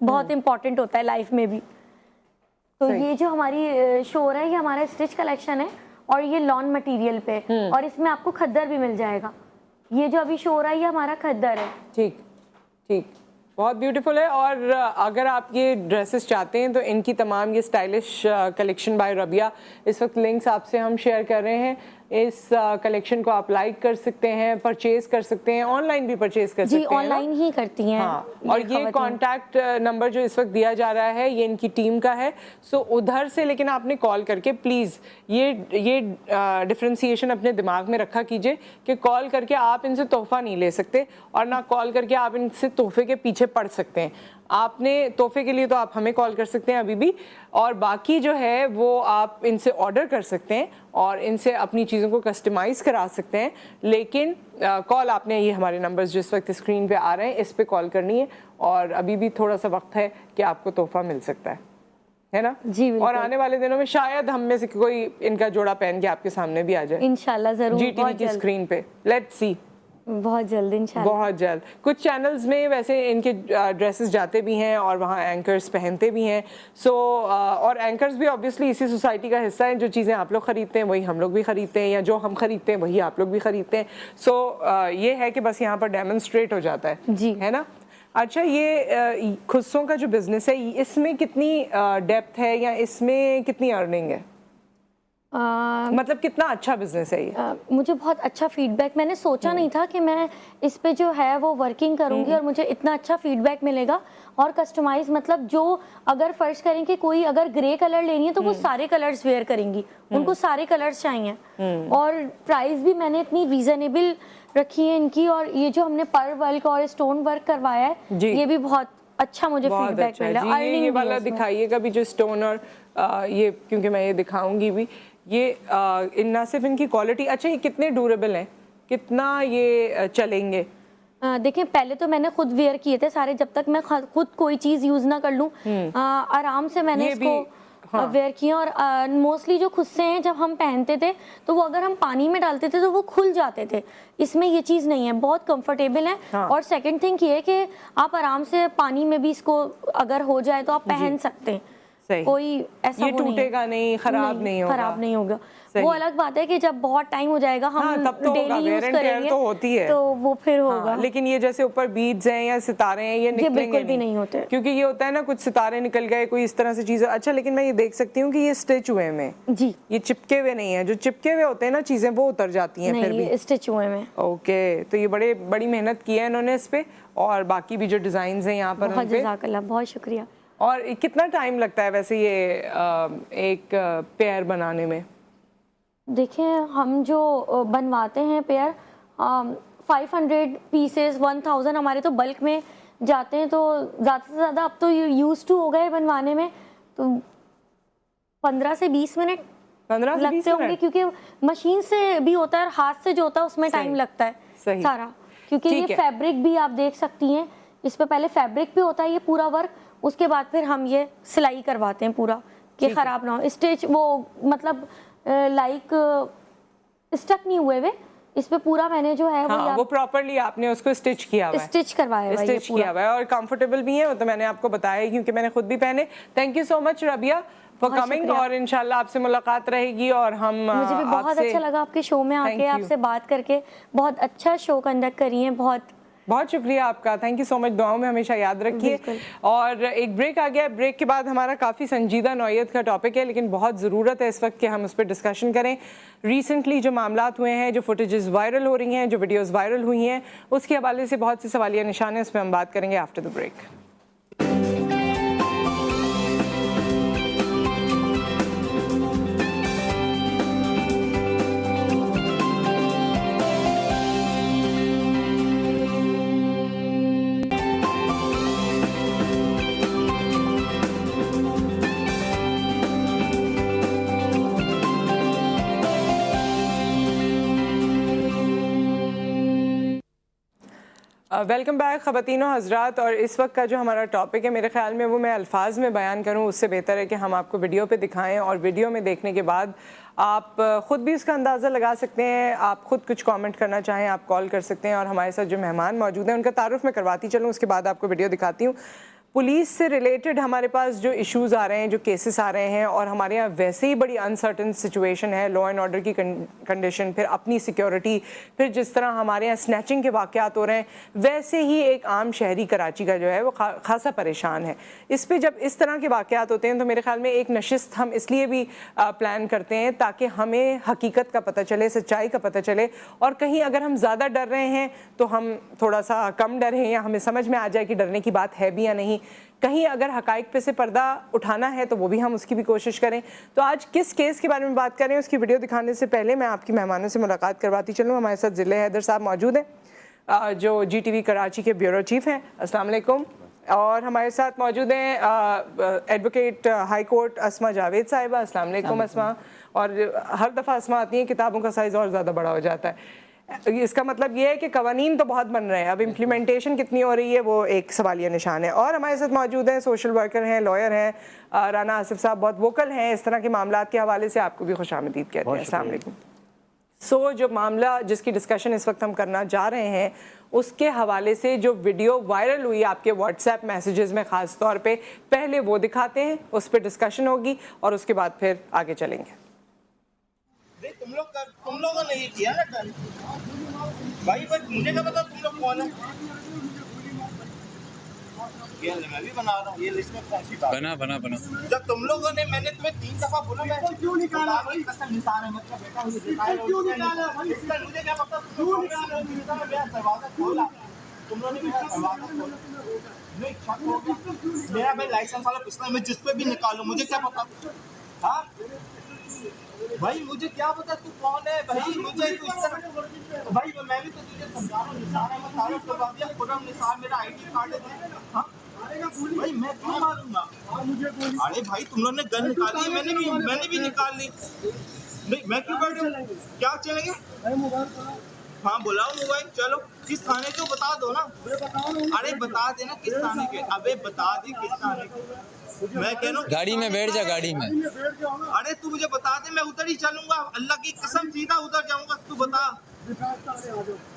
बहुत इंपॉर्टेंट होता है लाइफ में भी। तो ये जो हमारी शो है ये हमारा स्टिच कलेक्शन है, और ये लॉन मटेरियल पे, और इसमें आपको खद्दर भी मिल जाएगा। ये जो अभी शो रहा है ये हमारा खद्दर है। ठीक ठीक, बहुत ब्यूटीफुल है। और अगर आप ये ड्रेसेस चाहते हैं तो इनकी तमाम ये स्टाइलिश कलेक्शन बाय रबिया, इस वक्त लिंक्स आपसे हम शेयर कर रहे हैं। इस कलेक्शन को आप लाइक कर सकते हैं, परचेज कर सकते हैं, ऑनलाइन भी परचेज कर सकते हैं। जी ऑनलाइन ही करती हैं। हाँ, और ये कॉन्टैक्ट नंबर जो इस वक्त दिया जा रहा है ये इनकी टीम का है। सो उधर से लेकिन आपने कॉल करके प्लीज़ ये डिफ्रेंसिएशन अपने दिमाग में रखा कीजिए कि कॉल करके आप इनसे तोहफा नहीं ले सकते, और ना कॉल करके आप इनसे तोहफे के पीछे पड़ सकते हैं। आपने तोहफे के लिए तो आप हमें कॉल कर सकते हैं अभी भी, और बाकी जो है वो आप इनसे ऑर्डर कर सकते हैं और इनसे अपनी चीज़ों को कस्टमाइज़ करा सकते हैं। लेकिन कॉल आपने ये हमारे नंबर्स जिस वक्त स्क्रीन पे आ रहे हैं इस पे कॉल करनी है, और अभी भी थोड़ा सा वक्त है कि आपको तोहफा मिल सकता है ना जी। और आने वाले दिनों में शायद हम में से कोई इनका जोड़ा पहन के आपके सामने भी आ जाए इंशाल्लाह, जरूर। GTV की स्क्रीन पे। लेट्स सी, बहुत जल्द इंशाल्लाह। बहुत जल्द। कुछ चैनल्स में वैसे इनके ड्रेसेस जाते भी हैं और वहाँ एंकर्स पहनते भी हैं। सो और एंकर्स भी ऑब्वियसली इसी सोसाइटी का हिस्सा है। जो चीज़ें आप लोग ख़रीदते हैं वही हम लोग भी ख़रीदते हैं, या जो हम ख़रीदते हैं वही आप लोग भी ख़रीदते हैं। सो ये है कि बस यहाँ पर डेमोन्स्ट्रेट हो जाता है जी, है ना। अच्छा, ये खुस्सों का जो बिज़नेस है इसमें कितनी डेप्थ है या इसमें कितनी अर्निंग है? मतलब कितना अच्छा बिजनेस है ये? मुझे बहुत अच्छा फीडबैक, मैंने सोचा नहीं था कि मैं इस पे जो है वो वर्किंग करूंगी और मुझे इतना अच्छा फीडबैक मिलेगा। और कस्टमाइज मतलब जो अगर फर्ज करें कि कोई अगर ग्रे कलर लेनी है तो वो सारे कलर्स वेयर करेंगी, उनको सारे कलर्स चाहिए। और प्राइस भी मैंने इतनी रीजनेबल रखी है इनकी, और ये जो हमने पर वर्क और स्टोन वर्क करवाया है ये भी बहुत अच्छा मुझे फीडबैक मिला। ये वाला दिखाइएगा भी जो स्टोन और ये, क्योंकि मैं ये दिखाऊंगी भी ये ना सिर्फ इनकी क्वालिटी। अच्छा, ये कितने ड्यूरेबल हैं, कितना ये चलेंगे? देखिए पहले तो मैंने खुद वेयर किए थे सारे, जब तक मैं खुद कोई चीज़ यूज़ ना कर लूँ आराम से मैंने इसको वेयर किया। और मोस्टली जो खुस्से हैं जब हम पहनते थे तो वो अगर हम पानी में डालते थे तो वो खुल जाते थे, इसमें ये चीज़ नहीं है, बहुत कंफर्टेबल है। और सेकंड थिंग ये है कि आप आराम से पानी में भी इसको अगर हो जाए तो आप पहन सकते हैं। कोई ऐसा ये टूटेगा नहीं, खराब नहीं होगा। वो अलग बात है कि जब बहुत टाइम हो जाएगा हम डेली यूज करेंगे तो होती है तो वो फिर होगा। लेकिन ये जैसे ऊपर बीड्स हैं या सितारे हैं ये निकलेंगे बिल्कुल भी नहीं होते, क्योंकि ये होता है ना कुछ सितारे निकल गए, कोई इस तरह से चीज। अच्छा, लेकिन मैं ये देख सकती हूँ कि ये स्टिच हुए में जी, ये चिपके हुए नहीं है। जो चिपके हुए होते हैं ना चीजें वो उतर जाती हैं फिर भी स्टिच हुए में। ओके, तो ये बड़ी मेहनत की है इन्होंने इस पे, और बाकी भी जो डिजाइन है यहाँ पर बहुत जज़ाकल्लाह, बहुत शुक्रिया। और कितना टाइम लगता है वैसे ये एक पेयर बनाने में? देखिए हम जो बनवाते हैं पेयर 500 पीसेस 1000 हमारे तो बल्क में जाते हैं, तो ज़्यादा से ज़्यादा अब तो यूज टू हो गए बनवाने में, तो 15 से 20 मिनट लगते होंगे, क्योंकि मशीन से भी होता है और हाथ से जो होता है उसमें टाइम लगता है सारा। क्योंकि ये फैब्रिक भी आप देख सकती हैं, इस पे पहले फैब्रिक पे होता है ये पूरा वर्क, उसके बाद फिर हम ये सिलाई करवाते हैं पूरा कि खराब ना हो। स्टिच वो मतलब लाइक स्टक नहीं हुए वे, इस पे पूरा मैंने जो है वो प्रॉपर्ली आपने उसको स्टिच किया हुआ है, स्टिच करवाया हुआ है, स्टिच किया हुआ है, और कंफर्टेबल भी है वो तो मैंने आपको बताया क्योंकि मैंने खुद भी पहने। Thank you so much Rabia for coming, और इंशाल्लाह आपसे मुलाकात रहेगी। और हम मुझे भी बहुत अच्छा लगा आपके शो में आके, आपसे बात करके, बहुत अच्छा शो कंडक्ट करी है, बहुत शुक्रिया आपका, थैंक यू सो मच। दुआओं में हमेशा याद रखिए। और एक ब्रेक आ गया, ब्रेक के बाद हमारा काफ़ी संजीदा नौयत का टॉपिक है, लेकिन बहुत ज़रूरत है इस वक्त कि हम उस पर डिस्कशन करें। रिसेंटली जो मामलात हुए हैं, जो फुटेजेस वायरल हो रही हैं, जो वीडियोज़ वायरल हुई हैं, उसके हवाले से बहुत से सवालिया निशान हैं, उस पर हम बात करेंगे after the break. Welcome back ख़वातीनो हज़रात। और इस वक्त का जो हमारा टॉपिक है, मेरे ख्याल में वो मैं अल्फाज में बयान करूं उससे बेहतर है कि हम आपको वीडियो पे दिखाएं, और वीडियो में देखने के बाद आप ख़ुद भी उसका अंदाज़ा लगा सकते हैं। आप ख़ुद कुछ कमेंट करना चाहें आप कॉल कर सकते हैं। और हमारे साथ जो मेहमान मौजूद हैं उनका तारुफ मैं करवाती चलूँ, उसके बाद आपको वीडियो दिखाती हूँ। पुलिस से रिलेटेड हमारे पास जो इश्यूज़ आ रहे हैं, जो केसेस आ रहे हैं, और हमारे यहाँ वैसे ही बड़ी अनसर्टन सिचुएशन है, लॉ एंड ऑर्डर की कंडीशन, फिर अपनी सिक्योरिटी, फिर जिस तरह हमारे यहाँ स्नैचिंग के वाक़यात हो रहे हैं, वैसे ही एक आम शहरी कराची का जो है वो खासा परेशान है। इस पे जब इस तरह के वाक़यात होते हैं तो मेरे ख्याल में एक नशिस्त हम इसलिए भी प्लान करते हैं ताकि हमें हकीकत का पता चले, सच्चाई का पता चले, और कहीं अगर हम ज़्यादा डर रहे हैं तो हम थोड़ा सा कम डरें, या हमें समझ में आ जाए कि डरने की बात है भी या नहीं। कहीं अगर हकाइक पे से पर्दा उठाना है तो वो भी हम उसकी भी कोशिश करें। तो आज किस केस के बारे में बात करें उसकी वीडियो दिखाने से पहले मैं आपकी मेहमानों से मुलाकात करवाती चलूँ। हमारे साथ ज़िले हैदर साहब मौजूद हैं जो GTV कराची के ब्यूरो चीफ़ हैं। अस्सलाम वालेकुम। और हमारे साथ मौजूद हैं एडवोकेट हाई कोर्ट अस्मा जावेद साहिबा। अस्सलाम वालेकुम अस्मा। और हर दफ़ा अस्मा आती हैं किताबों का साइज़ और ज़्यादा बड़ा हो जाता है। इसका मतलब ये है कि कवानीन तो बहुत बन रहे हैं, अब इम्प्लीमेंटेशन कितनी हो रही है वो एक सवालिया निशान है। और हमारे साथ मौजूद हैं सोशल वर्कर हैं, लॉयर हैं, राना आसिफ साहब बहुत वोकल हैं इस तरह के मामलात के हवाले से। आपको भी खुशामदीद कहते हैं। अस्सलाम वालेकुम। सो जो मामला जिसकी डिस्कशन इस वक्त हम करना जा रहे हैं उसके हवाले से जो वीडियो वायरल हुई आपके व्हाट्सएप मैसेजेस में ख़ास तौर पे, पहले वो दिखाते हैं, उस पर डिस्कशन होगी और उसके बाद फिर आगे चलेंगे। तुम लोगों ने ये किया ना कल भाई, बस मुझे क्या पता तुम लोग कौन है। ये मैं भी बना रहा हूँ, ये लिस्ट में कौन सी बात बना जब तुम लोगों ने, मैंने तुम्हें 3 दफा बोला, मैं क्यों निकाला भाई? कसम निशान है मतलब बेटा, मुझे क्यों निकाला भाई? इसका मुझे क्या पता क्यों निकाला? मेरा दरवाजा खोला, तुम लोगों ने मेरा दरवाजा खोला, नहीं शक हो गया मेरा भाई लाइसेंस वाला पिस्टल मैं जिस पे भी निकालूं, मुझे क्या पता? हाँ भाई मुझे क्या पता तू कौन है भाई? मुझे तो इस तरह भाई मैं भी तो तुझे समझा रहा हूँ। निशान है, मैं तारुफ करवा दिया, खुरम निशान मेरा ID कार्ड है। हाँ भाई मैं क्यों मारूंगा? अरे भाई तुम लोगों ने गन निकाली है, मैंने भी निकाल ली। नहीं मैं क्यों कर रहा हूँ? क्या चलेंगे? हाँ बुलाओ मोबाइल, चलो किस थाने को बता दो ना। अरे बता देना किस थाने के। अबे बता दे किस थाने के। मैं कह रहा हूँ गाड़ी में बैठ जा, गाड़ी में। अरे तू मुझे बता दे, मैं उधर ही चलूंगा, अल्लाह की कसम सीधा उधर जाऊंगा। तू बता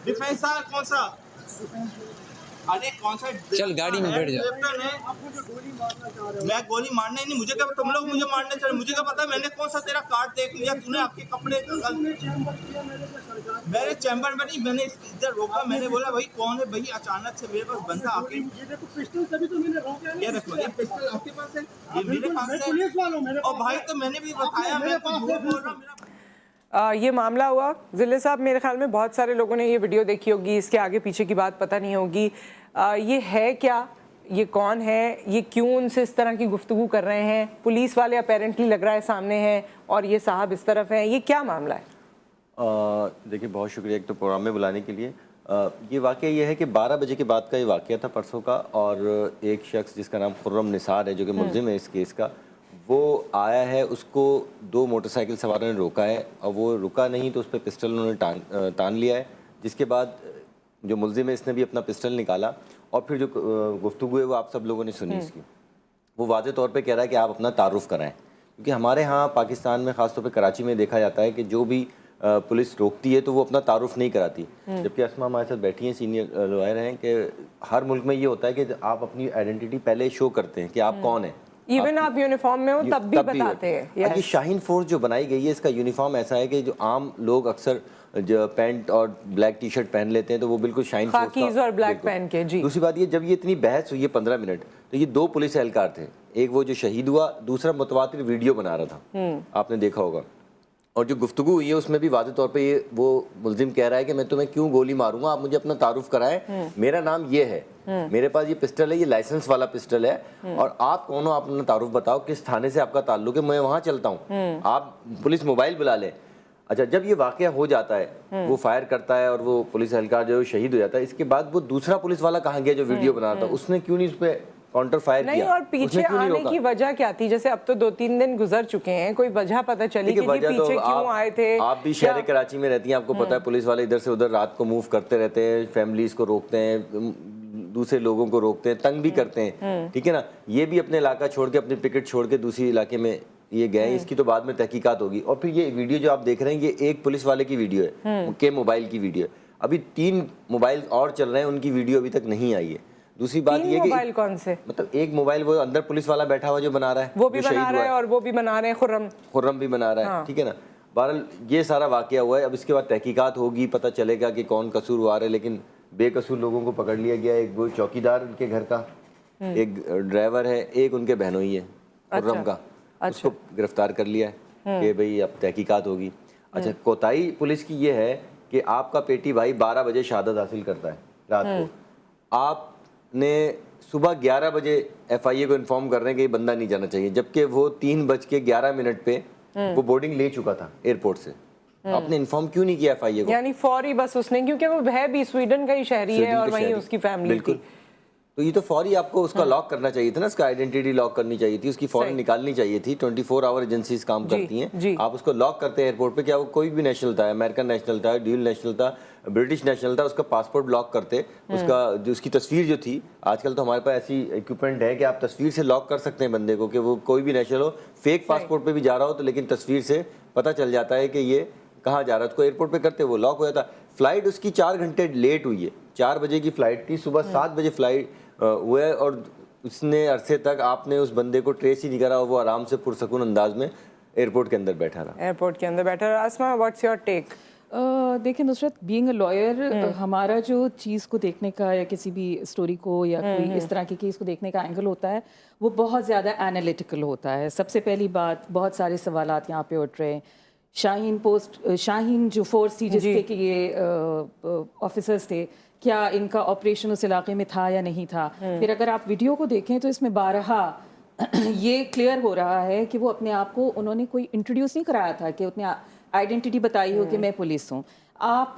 डिफेंस कौन सा? अरे कौन सा? चल गाड़ी में बैठ जा। मैं गोली मारने नहीं, मुझे क्या, तुम लोग मुझे मारने चले, मुझे क्या पता? मैंने कौन सा तेरा कार्ड देख लिया, तूने आपके कपड़े मेरे चैम्बर में नहीं, मैंने इधर रोका, मैंने बोला भाई कौन है भाई? अचानक से मेरे पास बंदा आके ये देखो पिस्टल, तभी तो मैंने रोका। ये देखो ये पिस्टल आपके पास है, ये मेरे पास है, पुलिस वालों मेरे पास। और भाई तो मैंने भी बताया, मैं तो झूठ बोल रहा हूं। ये मामला हुआ ज़िले साहब, मेरे ख्याल में बहुत सारे लोगों ने ये वीडियो देखी होगी, इसके आगे पीछे की बात पता नहीं होगी। ये है क्या, ये कौन है, ये क्यों उनसे इस तरह की गुफ्तगू कर रहे हैं? पुलिस वाले अपेरेंटली लग रहा है सामने हैं और ये साहब इस तरफ हैं, ये क्या मामला है? देखिए बहुत शुक्रिया एक तो प्रोग्राम में बुलाने के लिए। ये वाक़या ये है कि 12 बजे के बाद का ये वाक़या था परसों का, और एक शख्स जिसका नाम खुर्रम निसार है जो कि मुल्ज़िम है इस केस का, वो आया है, उसको 2 मोटरसाइकिल सवारों ने रोका है, और वो रुका नहीं तो उस पर पिस्टल उन्होंने तान लिया है। जिसके बाद जो मुल्ज़िम है इसने भी अपना पिस्टल निकाला, और फिर जो गुफ्तगू है वो आप सब लोगों ने सुनी इसकी। वो वाज़े तौर पे कह रहा है कि आप अपना तारुफ़ कराएं, क्योंकि हमारे यहाँ पाकिस्तान में ख़ास तौर पे कराची में देखा जाता है कि जो भी पुलिस रोकती है तो वो अपना तारुफ़ नहीं कराती। जबकि अस्मा हमारे साथ बैठी हैं, सीनियर लॉयर हैं, कि हर मुल्क में ये होता है कि आप अपनी आइडेंटिटी पहले शो करते हैं कि आप कौन हैं। इवन आप यूनिफॉर्म में हो तब भी बताते हैं। ये शाहीन फोर्स जो बनाई गई है, इसका यूनिफॉर्म ऐसा है कि जो आम लोग अक्सर जो पैंट और ब्लैक टी शर्ट पहन लेते हैं तो वो बिल्कुल शाहीन फोर्स खाकीज़ और ब्लैक पहन के। जी दूसरी बात ये, जब ये इतनी बहस हुई है 15 मिनट, तो ये 2 पुलिस एहलकार थे, एक वो जो शहीद हुआ, दूसरा मुतवातिर वीडियो बना रहा था, आपने देखा होगा। और जो गुफ्तगू हुई है उसमें भी वाज़े तौर पे ये वो मुल्ज़िम कह रहा है कि मैं तुम्हें क्यों गोली मारूंगा, आप मुझे अपना तारुफ कराएं, मेरा नाम ये है, मेरे पास ये पिस्टल है, ये लाइसेंस वाला पिस्टल है, और आप कौन हो, आप अपना तारुफ बताओ, किस थाने से आपका ताल्लुक है, मैं वहाँ चलता हूँ, आप पुलिस मोबाइल बुला लें। अच्छा, जब ये वाक़या हो जाता है, वो फायर करता है और वो पुलिस एहलकार जो शहीद हो जाता है, इसके बाद वो दूसरा पुलिस वाला कहाँ गया जो वीडियो बना रहा था, उसने क्यों नहीं उस पर काउंटर फायर नहीं, किया। और पीछे आने की वजह क्या थी? जैसे अब तो 2-3 दिन गुजर चुके हैं, कोई वजह पता चली कि वजह पीछे तो क्यों आए थे? आप भी शहर कराची में रहती हैं, आपको पता है पुलिस वाले इधर से उधर रात को मूव करते रहते हैं, फैमिलीज को रोकते हैं, दूसरे लोगों को रोकते हैं, तंग भी करते हैं, ठीक है ना। ये भी अपने इलाका छोड़ के, अपनी पिकेट छोड़ के दूसरे इलाके में ये गए, इसकी तो बाद में तहकीकात होगी। और फिर ये वीडियो जो आप देख रहे हैं, ये एक पुलिस वाले की वीडियो है, के मोबाइल की वीडियो है। अभी 3 मोबाइल और चल रहे हैं, उनकी वीडियो अभी तक नहीं आई है। दूसरी बात ये कि मोबाइल कौन से? मतलब एक मोबाइल वो अंदर पुलिस वाला बैठा हुआ जो बना रहा है, वो भी बना रहा है और वो भी बना रहे हैं, खुर्रम भी बना रहा है, ठीक है ना। बहरहाल ये सारा वाकया हुआ है। अब इसके बाद तहकीकात होगी, पता चलेगा कि कौन कसूरवार है, लेकिन बेकसूर लोगों को पकड़ लिया गया। एक वो चौकीदार उनके घर का, एक ड्राइवर है, एक उनके बहनोई है खुर्रम का, उसको गिरफ्तार कर लिया है कि भाई अब तहकीकात होगी। अच्छा, कोताही पुलिस की ये है कि आपका पेटी भाई 12 बजे शहादत हासिल करता है रात को, आपने सुबह 11 बजे FIA को इन्फॉर्म कर रहे हैं कि ये बंदा नहीं जाना चाहिए, जबकि वो 3:11 पे वो बोर्डिंग ले चुका था एयरपोर्ट से। आपने इन्फॉर्म क्यों नहीं किया FIA को? यानी फौरी बस उसने, क्योंकि वो है भी स्वीडन का ही शहरी है और वहीं उसकी फैमिली थी। तो ये तो फौरी आपको उसका लॉक करना चाहिए था ना, उसका आइडेंटिटी लॉक करनी चाहिए थी, उसकी फौरन निकालनी चाहिए थी। 24 आवर एजेंसीज काम करती हैं। आप उसको लॉक करते हैं एयरपोर्ट पे, क्या वो कोई भी नेशनल था, अमेरिकन नेशनल था, ड्यूल नेशनल था, ब्रिटिश नेशनल था, उसका पासपोर्ट ब्लॉक करते, उसका जो उसकी तस्वीर जो थी, आजकल तो हमारे पास ऐसी इक्विपमेंट है कि आप तस्वीर से लॉक कर सकते हैं बंदे को, कि वो कोई भी नेशनल हो, फेक पासपोर्ट पे भी जा रहा हो तो लेकिन तस्वीर से पता चल जाता है कि ये कहाँ जा रहा है। उसको एयरपोर्ट पे करते वो लॉक हो जाता। फ्लाइट उसकी 4 घंटे लेट हुई है, 4 बजे की फ्लाइट थी, सुबह 7 बजे फ्लाइट हुआ है, और उसने अरसे तक आपने उस बंदे को ट्रेस ही नहीं करा, वो आराम से पुरसकून अंदाज में एयरपोर्ट के अंदर बैठा रहा। एयरपोर्ट के अंदर बैठा रहा। आसमा, व्हाट्स योर टेक? देखिए नुसरत, बीइंग अ लॉयर, हमारा जो चीज़ को देखने का या किसी भी स्टोरी को या कोई इस तरह की केस को देखने का एंगल होता है, वो बहुत ज़्यादा एनालिटिकल होता है। सबसे पहली बात, बहुत सारे सवालात यहाँ पे उठ रहे हैं। शाहीन जो फोर्स थी जिसके कि ये ऑफिसर्स थे, क्या इनका ऑपरेशन उस इलाके में था या नहीं था। फिर अगर आप वीडियो को देखें तो इसमें 12 ये क्लियर हो रहा है कि वो अपने आप को, उन्होंने कोई इंट्रोड्यूस नहीं कराया था कि उतने आइडेंटिटी बताई हो कि मैं पुलिस हूँ। आप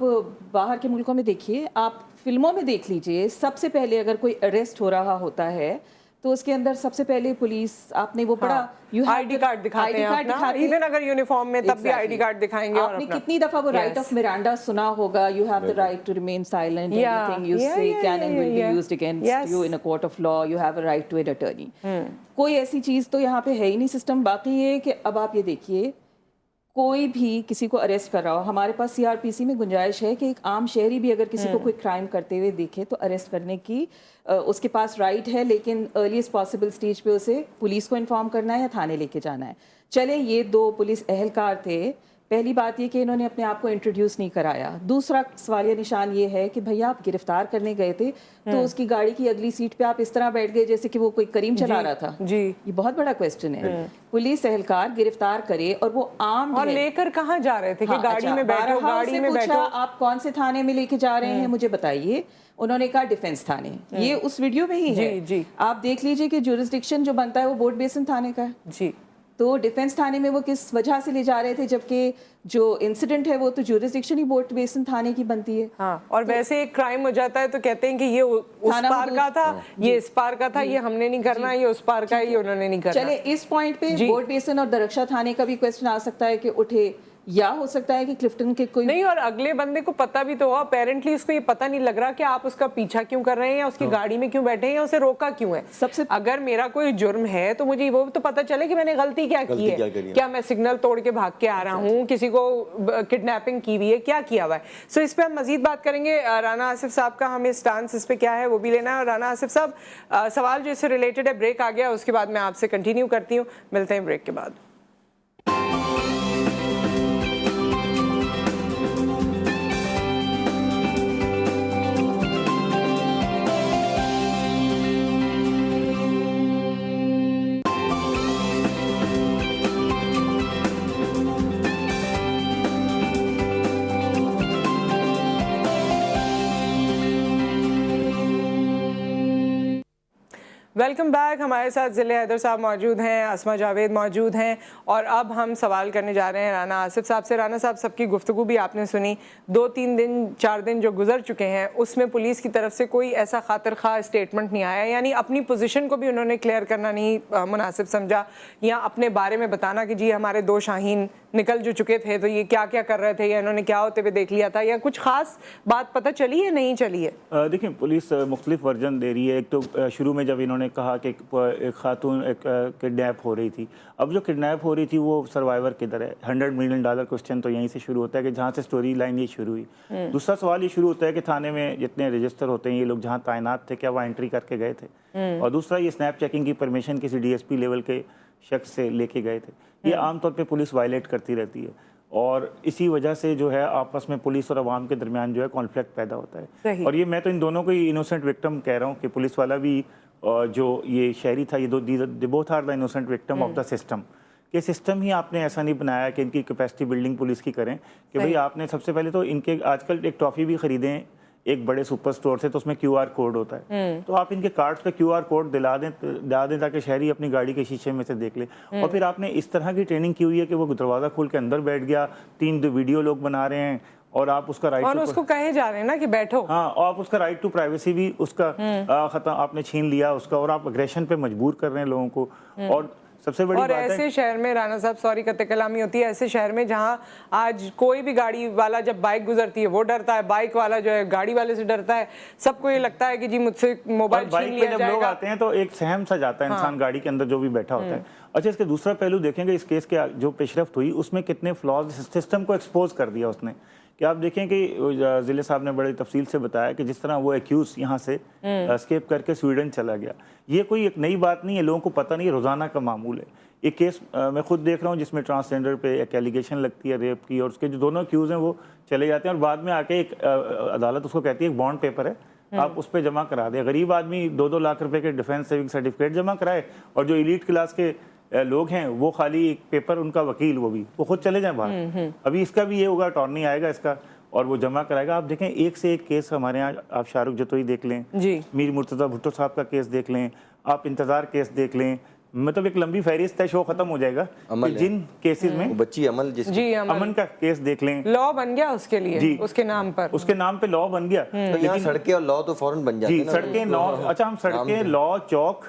बाहर के मुल्कों में देखिए, आप फिल्मों में देख लीजिए, सबसे पहले अगर कोई अरेस्ट हो रहा होता है तो उसके अंदर सबसे पहले पुलिस, आपने वो बड़ा आईडी कार्ड दिखाते हैं अपना, इवन अगर यूनिफॉर्म में तब भी आईडी कार्ड दिखाएंगे। आपने कितनी दफा वो राइट ऑफ मिरांडा सुना होगा, you have the right to remain silent, anything you say can and will be used against you in a court of law, you have a right to an attorney. कोई ऐसी चीज तो यहाँ पे है ही नहीं सिस्टम। बाकी ये कि अब आप ये देखिए, कोई भी किसी को अरेस्ट कर रहा हो, हमारे पास CRPC में गुंजाइश है कि एक आम शहरी भी अगर किसी को कोई क्राइम करते हुए देखे तो अरेस्ट करने की उसके पास राइट है, लेकिन अर्लीस्ट पॉसिबल स्टेज पे उसे पुलिस को इन्फॉर्म करना है या थाने लेके जाना है। चले, ये 2 पुलिस एहलकार थे। पहली बात ये कि इन्होंने अपने आप को इंट्रोड्यूस नहीं कराया। दूसरा सवालिया निशान ये है कि भैया आप गिरफ्तार करने गए थे तो उसकी गाड़ी की अगली सीट पे आप इस तरह बैठ गए जैसे कि वो कोई करीम चला रहा था। जी, ये बहुत बड़ा क्वेश्चन है। पुलिस एहलकार गिरफ्तार करे और वो आम और लेकर कहाँ जा रहे थे? कि गाड़ी में बैठो, गाड़ी में बैठो। आप कौन से थाने में लेके जा रहे हैं मुझे बताइए। उन्होंने कहा डिफेंस थाने, ये उस वीडियो में ही है। जी। आप देख लीजिए कि जुरिस्डिक्शन जो बनता है वो बोर्ड बेसिन थाने का है। जी, तो डिफेंस थाने में वो किस वजह से ले जा रहे थे, जबकि जो इंसिडेंट है वो तो जुरिस्डिक्शन ही बोर्ड बेसिन थाने की बनती है। हाँ, और तो वैसे एक क्राइम हो जाता है तो कहते हैं कि ये उस पार का था, ये इस पार का था, ये हमने नहीं करना, ये उस पार का है, ये उन्होंने नहीं करना। चले, इस पॉइंट पे बोर्ड बेसिन और दरक्षा थाने का भी क्वेश्चन आ सकता है कि उठे, या हो सकता है कि क्लिफ्टन के कोई नहीं, और अगले बंदे को पता भी तो हो, अपेरेंटली उसको ये पता नहीं लग रहा कि आप उसका पीछा क्यों कर रहे हैं या उसकी गाड़ी में क्यों बैठे हैं या उसे रोका क्यों है। सबसे अगर मेरा कोई जुर्म है तो मुझे वो तो पता चले कि मैंने गलती क्या की है। क्या मैं सिग्नल तोड़ के भाग के आ रहा हूँ, किसी को किडनैपिंग की हुई है, क्या किया हुआ है। सो इस पे हम मजीद बात करेंगे। राना आसिफ साहब का हमें स्टांस इस पे क्या है वो भी लेना है। और राना आसिफ साहब, सवाल जो इससे रिलेटेड है, ब्रेक आ गया, उसके बाद मैं आपसे कंटिन्यू करती हूँ। मिलते हैं ब्रेक के बाद। Welcome back. हमारे साथ ज़िले हैदर साहब मौजूद हैं, अस्मा जावेद मौजूद हैं और अब हम सवाल करने जा रहे हैं राना आसिफ साहब से। राना साहब, सबकी गुफ्तगू भी आपने सुनी। 2-3 दिन 4 दिन जो गुजर चुके हैं उसमें पुलिस की तरफ से कोई ऐसा खातिर खा स्टेटमेंट नहीं आया, यानी अपनी पोजीशन को भी उन्होंने क्लियर करना नहीं मुनासिब समझा, या अपने बारे में बताना कि जी हमारे 2 शाहीन निकल जो चुके थे तो ये क्या क्या कर रहे थे या इन्होंने क्या होते हुए देख लिया था, या कुछ खास बात पता चली है नहीं चली है? देखिए, पुलिस मुख्तलिफ वर्जन दे रही है। एक तो शुरू में जब इन्होंने कहा कि एक खातून एक किडनैप हो रही थी, अब जो किडनैप हो रही थी वो सर्वाइवर किधर है? $100 मिलियन क्वेश्चन तो यहीं से शुरू होता है कि जहाँ से स्टोरी लाइन ये शुरू हुई। दूसरा सवाल ये शुरू होता है कि थाने में जितने रजिस्टर होते हैं ये लोग जहाँ तैनात थे क्या वहाँ एंट्री करके गए थे? और दूसरा, ये स्नैप चेकिंग की परमिशन किसी DSP लेवल के शख्स से लेके गए थे। ये आमतौर पे पुलिस वायलेट करती रहती है और इसी वजह से जो है आपस में पुलिस और अवाम के दरमियान जो है कॉन्फ्लिक्ट पैदा होता है। और ये मैं तो इन दोनों को ही इनोसेंट विक्टिम कह रहा हूँ कि पुलिस वाला भी जो ये शहरी था, ये दो both are the innocent victim of the system. कि सिस्टम ही आपने ऐसा नहीं बनाया कि इनकी कैपेसिटी बिल्डिंग पुलिस की करें कि भाई आपने सबसे पहले तो इनके आजकल एक टॉफ़ी भी खरीदें एक बड़े सुपर स्टोर से तो उसमें QR कोड होता है, तो आप इनके कार्ड्स पे QR कोड दिला दें ताकि शहरी अपनी गाड़ी के शीशे में से देख ले। और फिर आपने इस तरह की ट्रेनिंग की हुई है कि वो दरवाज़ा खोल के अंदर बैठ गया, 3 वीडियो लोग बना रहे हैं और आप उसका राइट और उसको कहे जा रहे हैं ना कि बैठो। हाँ, और आप उसका राइट टू प्राइवेसी भी उसका खत्म आपने छीन लिया उसका, और आप अग्रेशन पे मजबूर कर रहे हैं लोगों को। और सबसे बड़ी बात है, ऐसे शहर में राना साहब, सॉरी कत्ते कलामी होती है, ऐसे शहर में जहां आज कोई भी गाड़ी वाला जब बाइक गुजरती है वो डरता है, बाइक वाला जो है गाड़ी वाले से डरता है, सबको ये लगता है कि जी मुझसे मोबाइल छीन लिया जाएगा। जब लोग आते हैं तो एक सहम सा जाता है इंसान गाड़ी के अंदर जो भी बैठा होता है। अच्छा, इसके दूसरा पहलू देखेंगे, इस केस के जो पेशरफ्त हुई उसमें कितने फ्लॉज सिस्टम को एक्सपोज कर दिया उसने। कि आप देखें कि ज़िले साहब ने बड़ी तफसील से बताया कि जिस तरह वो एक्यूज यहाँ से एस्केप करके स्वीडन चला गया, ये कोई एक नई बात नहीं है, लोगों को पता नहीं है, रोज़ाना का मामूल है। एक केस मैं खुद देख रहा हूँ जिसमें ट्रांसजेंडर पे एक एलिगेशन लगती है रेप की, और उसके जो दोनों एक्यूज हैं वो चले जाते हैं और बाद में आके एक अदालत उसको कहती है एक बॉन्ड पेपर है, आप उस पर जमा करा दें। गरीब आदमी 2-2 लाख रुपए के डिफेंस सेविंग सर्टिफिकेट जमा कराए, और जो एलीट क्लास के लोग हैं वो खाली एक पेपर, उनका वकील वो खुद चले जाएं बाहर। अभी इसका भी ये होगा, अटॉर्नी आएगा इसका और वो जमा कराएगा। आप देखें एक से एक केस हमारे यहाँ, आप शाहरुख जतोई देख लें, मीर मुर्तज़ा भुट्टो साहब का केस देख लें, आप इंतज़ार केस देख लें, मतलब एक लंबी फहरिस्त है, शो खत्म हो जाएगा। जिन केसेस में बच्ची अमन, अमन का केस देख लें, लॉ बन गया उसके लिए, उसके नाम पे लॉ बन गया। तो यहाँ सड़कें और लॉ तो फौरन बन जाते हैं ना। सड़कें लॉ, अच्छा हम सड़कें लॉ चौक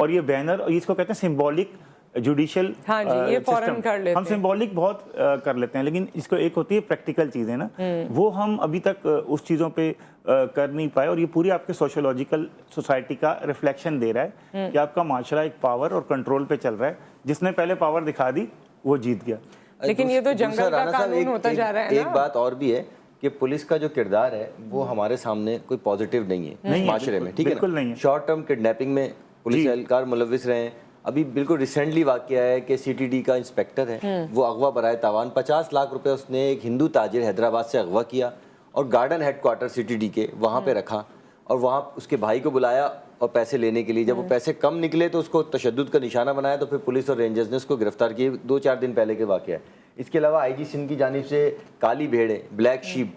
और ये बैनर, और इसको कहते हैं सिंबॉलिक जुडिशियल, हाँ जी, ये फौरन कर लेते हैं। हम सिंबॉलिक बहुत कर लेते हैं, लेकिन इसको एक होती है प्रैक्टिकल चीजें ना, वो हम अभी तक उस चीजों पे कर नहीं पाए। और ये पूरी आपके सोशियोलॉजिकल सोसाइटी का रिफ्लेक्शन दे रहा है कि आपका माशरा एक पावर और कंट्रोल पे चल रहा है, जिसने पहले पावर दिखा दी वो जीत गया। लेकिन ये तो जंगल का कानून होता जा रहा है। एक बात और भी है कि पुलिस का जो किरदार है वो हमारे सामने कोई पॉजिटिव नहीं है माशरे में, ठीक है। शॉर्ट टर्म किडनैपिंग में पुलिस एहलकार मुलविस रहे हैं। अभी बिल्कुल रिसेंटली वाकया है कि CTD का इंस्पेक्टर है, वो अगवा बराए तावान 50 लाख रुपए उसने एक हिंदू ताजिर हैदराबाद से अगवा किया और गार्डन हेडक्वार्टर CTD के वहाँ पे रखा, और वहाँ उसके भाई को बुलाया और पैसे लेने के लिए। जब वो पैसे कम निकले तो उसको तशद्दुद का निशाना बनाया, तो फिर पुलिस और रेंजर्स ने उसको गिरफ्तार किए। 2-4 दिन पहले के वाकया है। इसके अलावा IG सिंध की जानिब से काली भेड़ें, ब्लैक शीप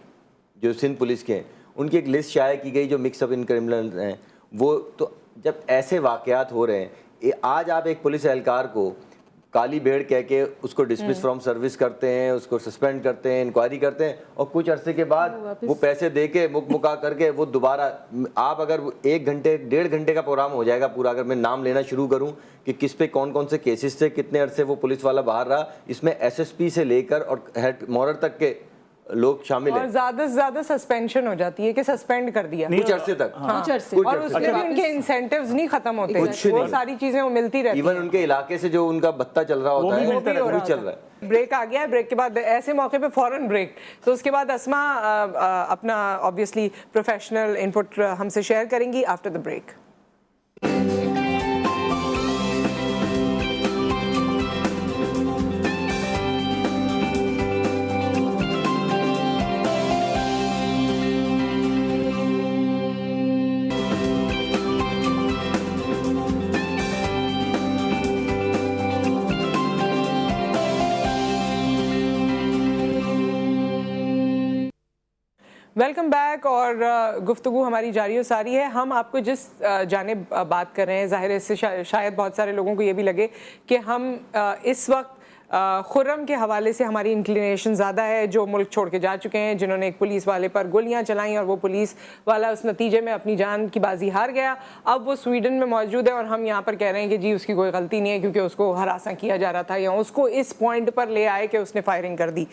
जो सिंध पुलिस के हैं, उनकी एक लिस्ट शाया की गई जो मिक्सअप इन क्रिमिनल हैं। वो तो जब ऐसे वाकयात हो रहे हैं, आज आप एक पुलिस एहलकार को काली भेड़ कह के उसको डिसमिस फ्रॉम सर्विस करते हैं, उसको सस्पेंड करते हैं, इंक्वायरी करते हैं, और कुछ अरसे के बाद वो पैसे दे के मुका करके वो दोबारा, आप अगर 1 घंटे 1.5 घंटे का प्रोग्राम हो जाएगा पूरा, अगर मैं नाम लेना शुरू करूं कि किस पे कौन कौन से केसेस से कितने अरसे वो पुलिस वाला बाहर रहा, इसमें SSP से लेकर और हेड मॉरर तक के लोग शामिल हैं। और ज्यादा से ज्यादा सस्पेंशन हो जाती है कि सस्पेंड कर दिया कुछ अरसे तक, कुछ अरसे, और उसमें भी उनके इंसेंटिव्स नहीं खत्म होते, वो सारी चीजें वो मिलती रहती हैं। इवन उनके इलाके से जो उनका भत्ता चल रहा होता है वो भी चल रहा है। ब्रेक आ गया है, ब्रेक के बाद ऐसे मौके पे फौरन ब्रेक, तो उसके बाद अस्मा अपना ऑब्वियसली प्रोफेशनल इनपुट हमसे शेयर करेंगी after the break. Welcome back. और गुफ्तगू हमारी जारी और सारी है। हम आपको जिस जानिब बात कर रहे हैं, ज़ाहिर है इससे शायद बहुत सारे लोगों को ये भी लगे कि हम इस वक्त खुर्रम के हवाले से हमारी इंक्लिनेशन ज़्यादा है, जो मुल्क छोड़ के जा चुके हैं, जिन्होंने एक पुलिस वाले पर गोलियां चलाई और वो पुलिस वाला उस नतीजे में अपनी जान की बाजी हार गया। अब वो स्वीडन में मौजूद है और हम यहाँ पर कह रहे हैं कि जी उसकी कोई गलती नहीं है क्योंकि उसको हरासा किया जा रहा था, या उसको इस पॉइंट पर ले आए कि उसने फायरिंग कर दी।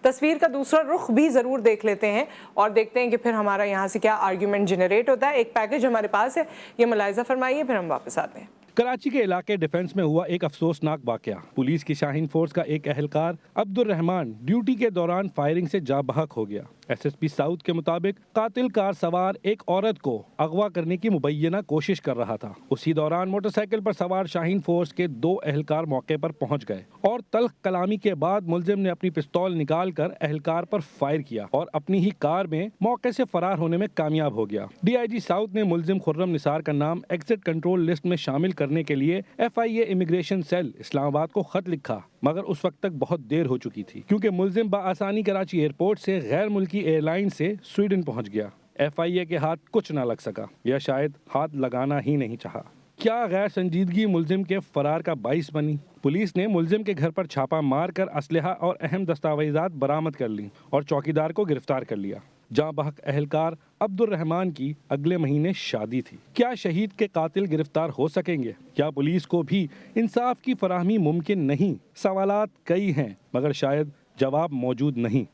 तस्वीर का दूसरा रुख भी ज़रूर देख लेते हैं और देखते हैं कि फिर हमारा यहाँ से क्या आर्ग्यूमेंट जनरेट होता है। एक पैकेज हमारे पास है, ये मुलाहिज़ा फरमाइए, फिर हम वापस आते हैं। कराची के इलाके डिफेंस में हुआ एक अफसोसनाक वाकया। पुलिस की शाहीन फोर्स का एक एहलकार अब्दुल रहमान ड्यूटी के दौरान फायरिंग से जा बहक हो गया। एसएसपी साउथ के मुताबिक कातिल कार सवार एक औरत को अगवा करने की मुबैना कोशिश कर रहा था। उसी दौरान मोटरसाइकिल पर सवार शाहीन फोर्स के 2 एहलकार मौके पर पहुंच गए और तल्ख कलामी के बाद मुलजिम ने अपनी पिस्तौल निकालकर एहलकार पर फायर किया और अपनी ही कार में मौके से फरार होने में कामयाब हो गया। डीआईजी साउथ ने मुलजिम खुर्रम निसार का नाम एग्जिट कंट्रोल लिस्ट में शामिल करने के लिए FIA इमिग्रेशन सेल इस्लामाबाद को खत लिखा, मगर उस वक्त तक बहुत देर हो चुकी थी क्योंकि मुलजिम बआसानी कराची एयरपोर्ट से गैर मुल्की एयरलाइन से स्वीडन पहुंच गया। FIA के हाथ कुछ ना लग सका, या शायद हाथ लगाना ही नहीं चाहा। क्या गैर संजीदगी मुलजिम के फरार का बाइस बनी? पुलिस ने मुलजिम के घर पर छापा मारकर असलहा और अहम दस्तावेजात बरामद कर ली और चौकीदार को गिरफ्तार कर लिया। जहां बहक एहलकार अब्दुल रहमान की अगले महीने शादी थी। क्या शहीद के कातिल गिरफ्तार हो सकेंगे? क्या पुलिस को भी इंसाफ की फराहमी मुमकिन नहीं? सवालात कई हैं मगर शायद जवाब मौजूद नहीं।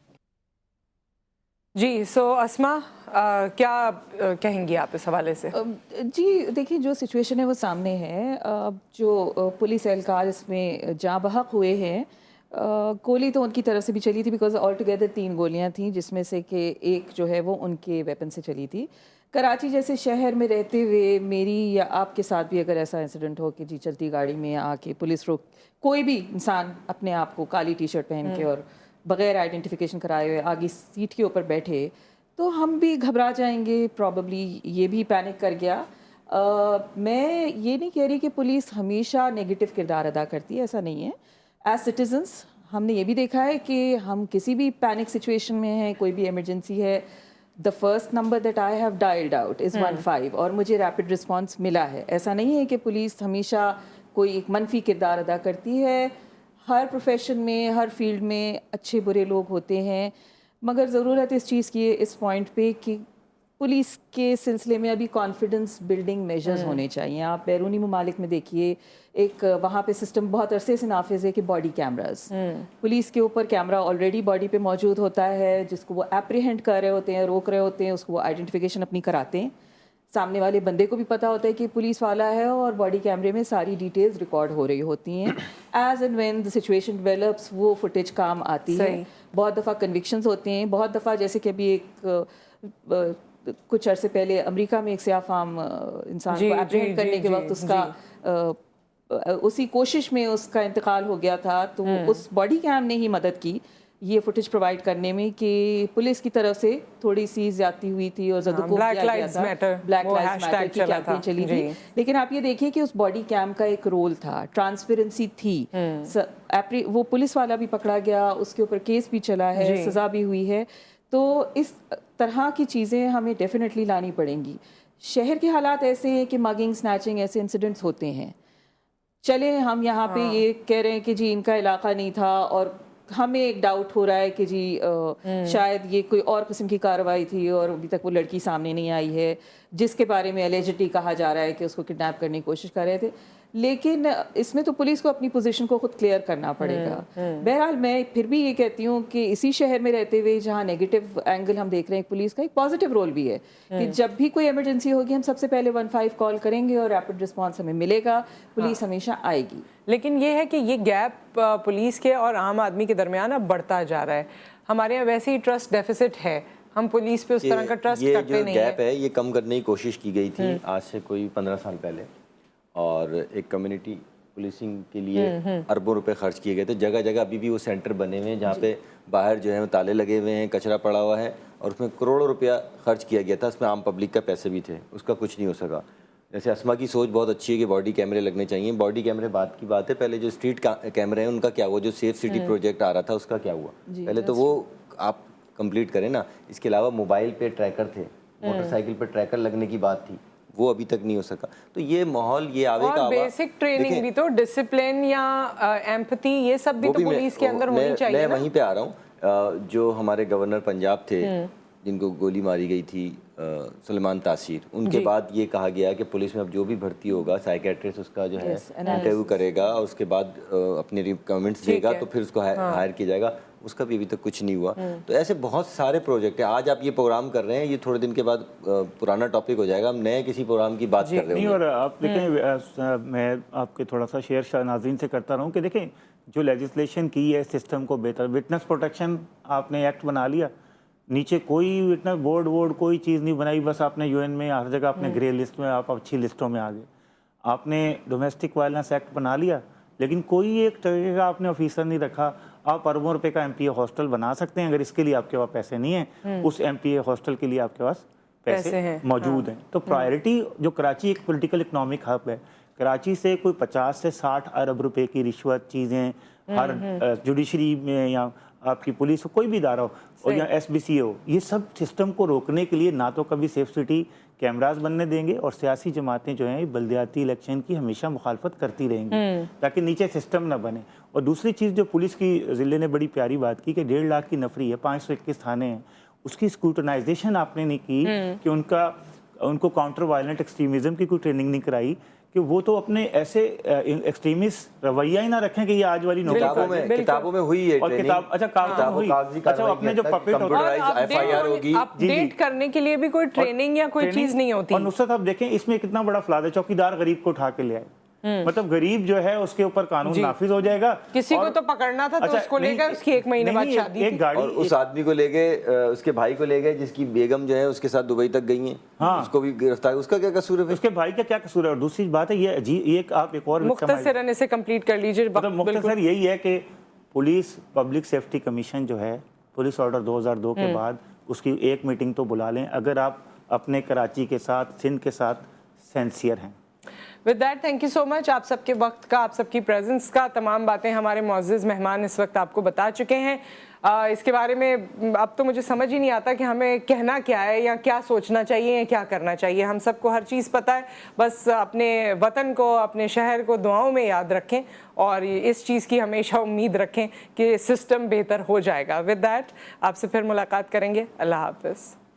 जी अस्मा, क्या कहेंगी आप इस हवाले से? जी देखिए, जो सिचुएशन है वो सामने है। जो पुलिस एहलकार इसमें जा बहक हुए हैं, गोली तो उनकी तरफ से भी चली थी, बिकॉज ऑल टुगेदर 3 गोलियां थी, जिसमें से कि एक जो है वो उनके वेपन से चली थी। कराची जैसे शहर में रहते हुए मेरी या आपके साथ भी अगर ऐसा इंसिडेंट हो कि जी चलती गाड़ी में आके पुलिस रोक, कोई भी इंसान अपने आप को काली टी-शर्ट पहन के और बग़ैर आइडेंटिफिकेशन कराए हुए आगे सीट के ऊपर बैठे, तो हम भी घबरा जाएंगे, प्रॉबली ये भी पैनिक कर गया। मैं ये नहीं कह रही कि पुलिस हमेशा नेगेटिव किरदार अदा करती है, ऐसा नहीं है। एज सिटीजन्स हमने ये भी देखा है कि हम किसी भी पैनिक सिचुएशन में हैं, कोई भी इमरजेंसी है, the first number that I have dialled out is 15 और मुझे रैपिड रिस्पांस मिला है। ऐसा नहीं है कि पुलिस हमेशा कोई एक मनफी किरदार अदा करती है। हर प्रोफेशन में, हर फील्ड में अच्छे बुरे लोग होते हैं, मगर ज़रूरत इस चीज़ की है इस पॉइंट पे कि पुलिस के सिलसिले में अभी कॉन्फिडेंस बिल्डिंग मेजर्स होने चाहिए। आप बैरूनी ममालिक में देखिए, एक वहाँ पे सिस्टम बहुत अरसे से नाफिज है कि बॉडी कैमरास, पुलिस के ऊपर कैमरा ऑलरेडी बॉडी पे मौजूद होता है, जिसको वो एप्रीहेंड कर रहे होते हैं, रोक रहे होते हैं, उसको वो आइडेंटिफिकेशन अपनी कराते हैं। सामने वाले बंदे को भी पता होता है कि पुलिस वाला है और बॉडी कैमरे में सारी डिटेल्स रिकॉर्ड हो रही होती हैं। As and when the situation develops वो फुटेज काम आती है। बहुत दफ़ा कन्विक्शंस होते हैं, बहुत दफ़ा जैसे कि अभी एक कुछ अरसे पहले अमेरिका में एक सियाफाम इंसान को एप्रीहेंड करने के वक्त उसका उसी कोशिश में उसका इंतकाल हो गया था, तो उस बॉडी कैम ने ही मदद की ये फुटेज प्रोवाइड करने में कि पुलिस की तरफ से थोड़ी सी ज्यादती हुई थी और ज़दको ब्लैक लाइव्स मैटर की कैंपेन चली थी। लेकिन आप ये देखिए कि उस बॉडी कैम का एक रोल था, ट्रांसपेरेंसी थी। वो पुलिस वाला भी पकड़ा गया, उसके ऊपर केस भी चला है, सजा भी हुई है। तो इस तरह की चीज़ें हमें डेफिनेटली लानी पड़ेंगी। शहर के हालात ऐसे हैं कि मगिंग, स्नैचिंग ऐसे इंसिडेंट्स होते हैं। चले हम यहाँ पे ये कह रहे हैं कि जी इनका इलाका नहीं था और हमें एक डाउट हो रहा है कि जी शायद ये कोई और किस्म की कार्रवाई थी और अभी तक वो लड़की सामने नहीं आई है, जिसके बारे में एलिजिडली कहा जा रहा है कि उसको किडनैप करने की कोशिश कर रहे थे। लेकिन इसमें तो पुलिस को अपनी पोजीशन को खुद क्लियर करना पड़ेगा। बहरहाल मैं फिर भी ये कहती हूँ कि इसी शहर में रहते हुए जहाँ नेगेटिव एंगल हम देख रहे हैं, पुलिस का एक पॉजिटिव रोल भी है कि जब भी कोई इमरजेंसी होगी हम सबसे पहले 15 कॉल करेंगे और रैपिड रिस्पांस हमें मिलेगा, पुलिस हमेशा आएगी। लेकिन ये है कि ये गैप पुलिस के और आम आदमी के दरमियान अब बढ़ता जा रहा है। हमारे यहाँ वैसे ही ट्रस्ट डेफिसिट है, हम पुलिस पे उस तरह का ट्रस्ट करते नहीं है। गैप है ये कम करने की कोशिश की गई थी आज से कोई 15 साल पहले, और एक कम्युनिटी पुलिसिंग के लिए अरबों रुपए खर्च किए गए थे। जगह जगह अभी भी वो सेंटर बने हुए हैं जहाँ पे बाहर जो है ताले लगे हुए हैं, कचरा पड़ा हुआ है, और उसमें करोड़ों रुपया खर्च किया गया था। उसमें आम पब्लिक का पैसे भी थे, उसका कुछ नहीं हो सका। जैसे असमा की सोच बहुत अच्छी है कि बॉडी कैमरे लगने चाहिए। बॉडी कैमरे बात की बात है, पहले जो स्ट्रीट कैमरे हैं उनका क्या हुआ? जो सेफ सिटी प्रोजेक्ट आ रहा था उसका क्या हुआ? पहले तो वो आप कंप्लीट करें ना। इसके अलावा मोबाइल पे ट्रैकर थे, मोटरसाइकिल पे ट्रैकर लगने की बात थी, वो अभी तक नहीं हो सका। तो ये माहौल, ये आवे का और बेसिक ट्रेनिंग भी तो, डिसिप्लिन या एम्पैथी, ये सब भी तो पुलिस के अंदर होनी चाहिए मैं वहीं पे आ रहा हूँ। जो हमारे गवर्नर पंजाब थे जिनको गोली मारी गई थी, सुलेमान तासीर, उनके बाद ये कहा गया कि पुलिस में अब जो भी भर्ती होगा साइकेट्रिस्ट उसका जो है इंटरव्यू करेगा और उसके बाद अपने रिकमेंड्स देगा तो फिर उसको हायर किया जाएगा। उसका भी अभी तक कुछ नहीं हुआ। तो ऐसे बहुत सारे प्रोजेक्ट हैं। आज आप ये प्रोग्राम कर रहे हैं, ये थोड़े दिन के बाद पुराना टॉपिक हो जाएगा, हम नए किसी प्रोग्राम की बात कर रहे हैं। और आप देखें, मैं आपके थोड़ा सा शेयर नाज़रीन से करता रहूँ कि देखें जो लेजिस्लेशन की है सिस्टम को बेहतर, विटनेस प्रोटेक्शन आपने एक्ट बना लिया, नीचे कोई विटनेस बोर्ड कोई चीज़ नहीं बनाई, बस आपने यूएन में हर जगह आपने ग्रे लिस्ट में, आप अच्छी लिस्टों में आ गए। आपने डोमेस्टिक वायलेंस एक्ट बना लिया, लेकिन कोई एक तरह का आपने ऑफिसर नहीं रखा। आप अरबों रुपए का एमपीए हॉस्टल बना सकते हैं, अगर इसके लिए आपके पास पैसे नहीं हैं, उस एमपीए हॉस्टल के लिए आपके पास पैसे मौजूद हैं। तो प्रायोरिटी, जो कराची एक पॉलिटिकल इकोनॉमिक हब है, कराची से कोई 50 से 60 अरब रुपए की रिश्वत चीज़ें हर जुडिशरी में या आपकी पुलिस हो, कोई भी इदारा हो, और या एसबीसी हो, ये सब सिस्टम को रोकने के लिए ना तो कभी सेफ सिटी कैमरास बनने देंगे, और सियासी जमातें जो हैं बल्दियाती इलेक्शन की हमेशा मुखालफत करती रहेंगी ताकि नीचे सिस्टम ना बने। और दूसरी चीज़ जो पुलिस की ज़िले ने बड़ी प्यारी बात की कि 1.5 लाख की नफरी है, 521 थाने हैं, उसकी स्क्रूटनाइजेशन आपने नहीं की कि उनको काउंटर वायलेंट एक्सट्रीमिज्म की कोई ट्रेनिंग नहीं कराई कि वो तो अपने ऐसे एक्सट्रीमिस्ट रवैया ही ना रखें कि ये आज वाली किताबों में हुई है और किताब, अच्छा कागजों में हुई, अच्छा अपने जो पपेट एफआईआर होगी, अपडेट करने के लिए भी कोई ट्रेनिंग या कोई चीज नहीं होती। और नुसरत आप देखें इसमें कितना बड़ा फ्लॉ है, चौकीदार गरीब को उठा के ले आए, मतलब गरीब जो है उसके ऊपर कानून नाफिज हो जाएगा। किसी को तो पकड़ना था, तो उसको लेकर उसकी 1 महीने बाद शादी एक गाड़ी, और उस आदमी को ले गए, उसके भाई को ले गए जिसकी बेगम जो है उसके साथ दुबई तक गई है, उसको भी गिरफ्तार। उसका क्या कसूर है? उसके भाई का क्या कसूर है? और दूसरी बात है ये आप एक और मुख्तसरन इसे कंप्लीट कर लीजिए। मुख्तसर यही है कि पुलिस पब्लिक सेफ्टी कमीशन जो है, पुलिस ऑर्डर 2002 के बाद उसकी एक मीटिंग तो बुला लें, अगर आप अपने कराची के साथ, सिंध के साथ सिंसियर हैं। With that, thank you so much. आप सबके वक्त का, आप सबकी प्रेजेंस का, तमाम बातें हमारे मुअज़्ज़िज़ मेहमान इस वक्त आपको बता चुके हैं। इसके बारे में अब तो मुझे समझ ही नहीं आता कि हमें कहना क्या है, या क्या सोचना चाहिए, या क्या करना चाहिए। हम सबको हर चीज़ पता है, बस अपने वतन को, अपने शहर को दुआओं में याद रखें और इस चीज़ की हमेशा उम्मीद रखें कि सिस्टम बेहतर हो जाएगा। विद दैट, आपसे फिर मुलाकात करेंगे। अल्लाह हाफ़िज़।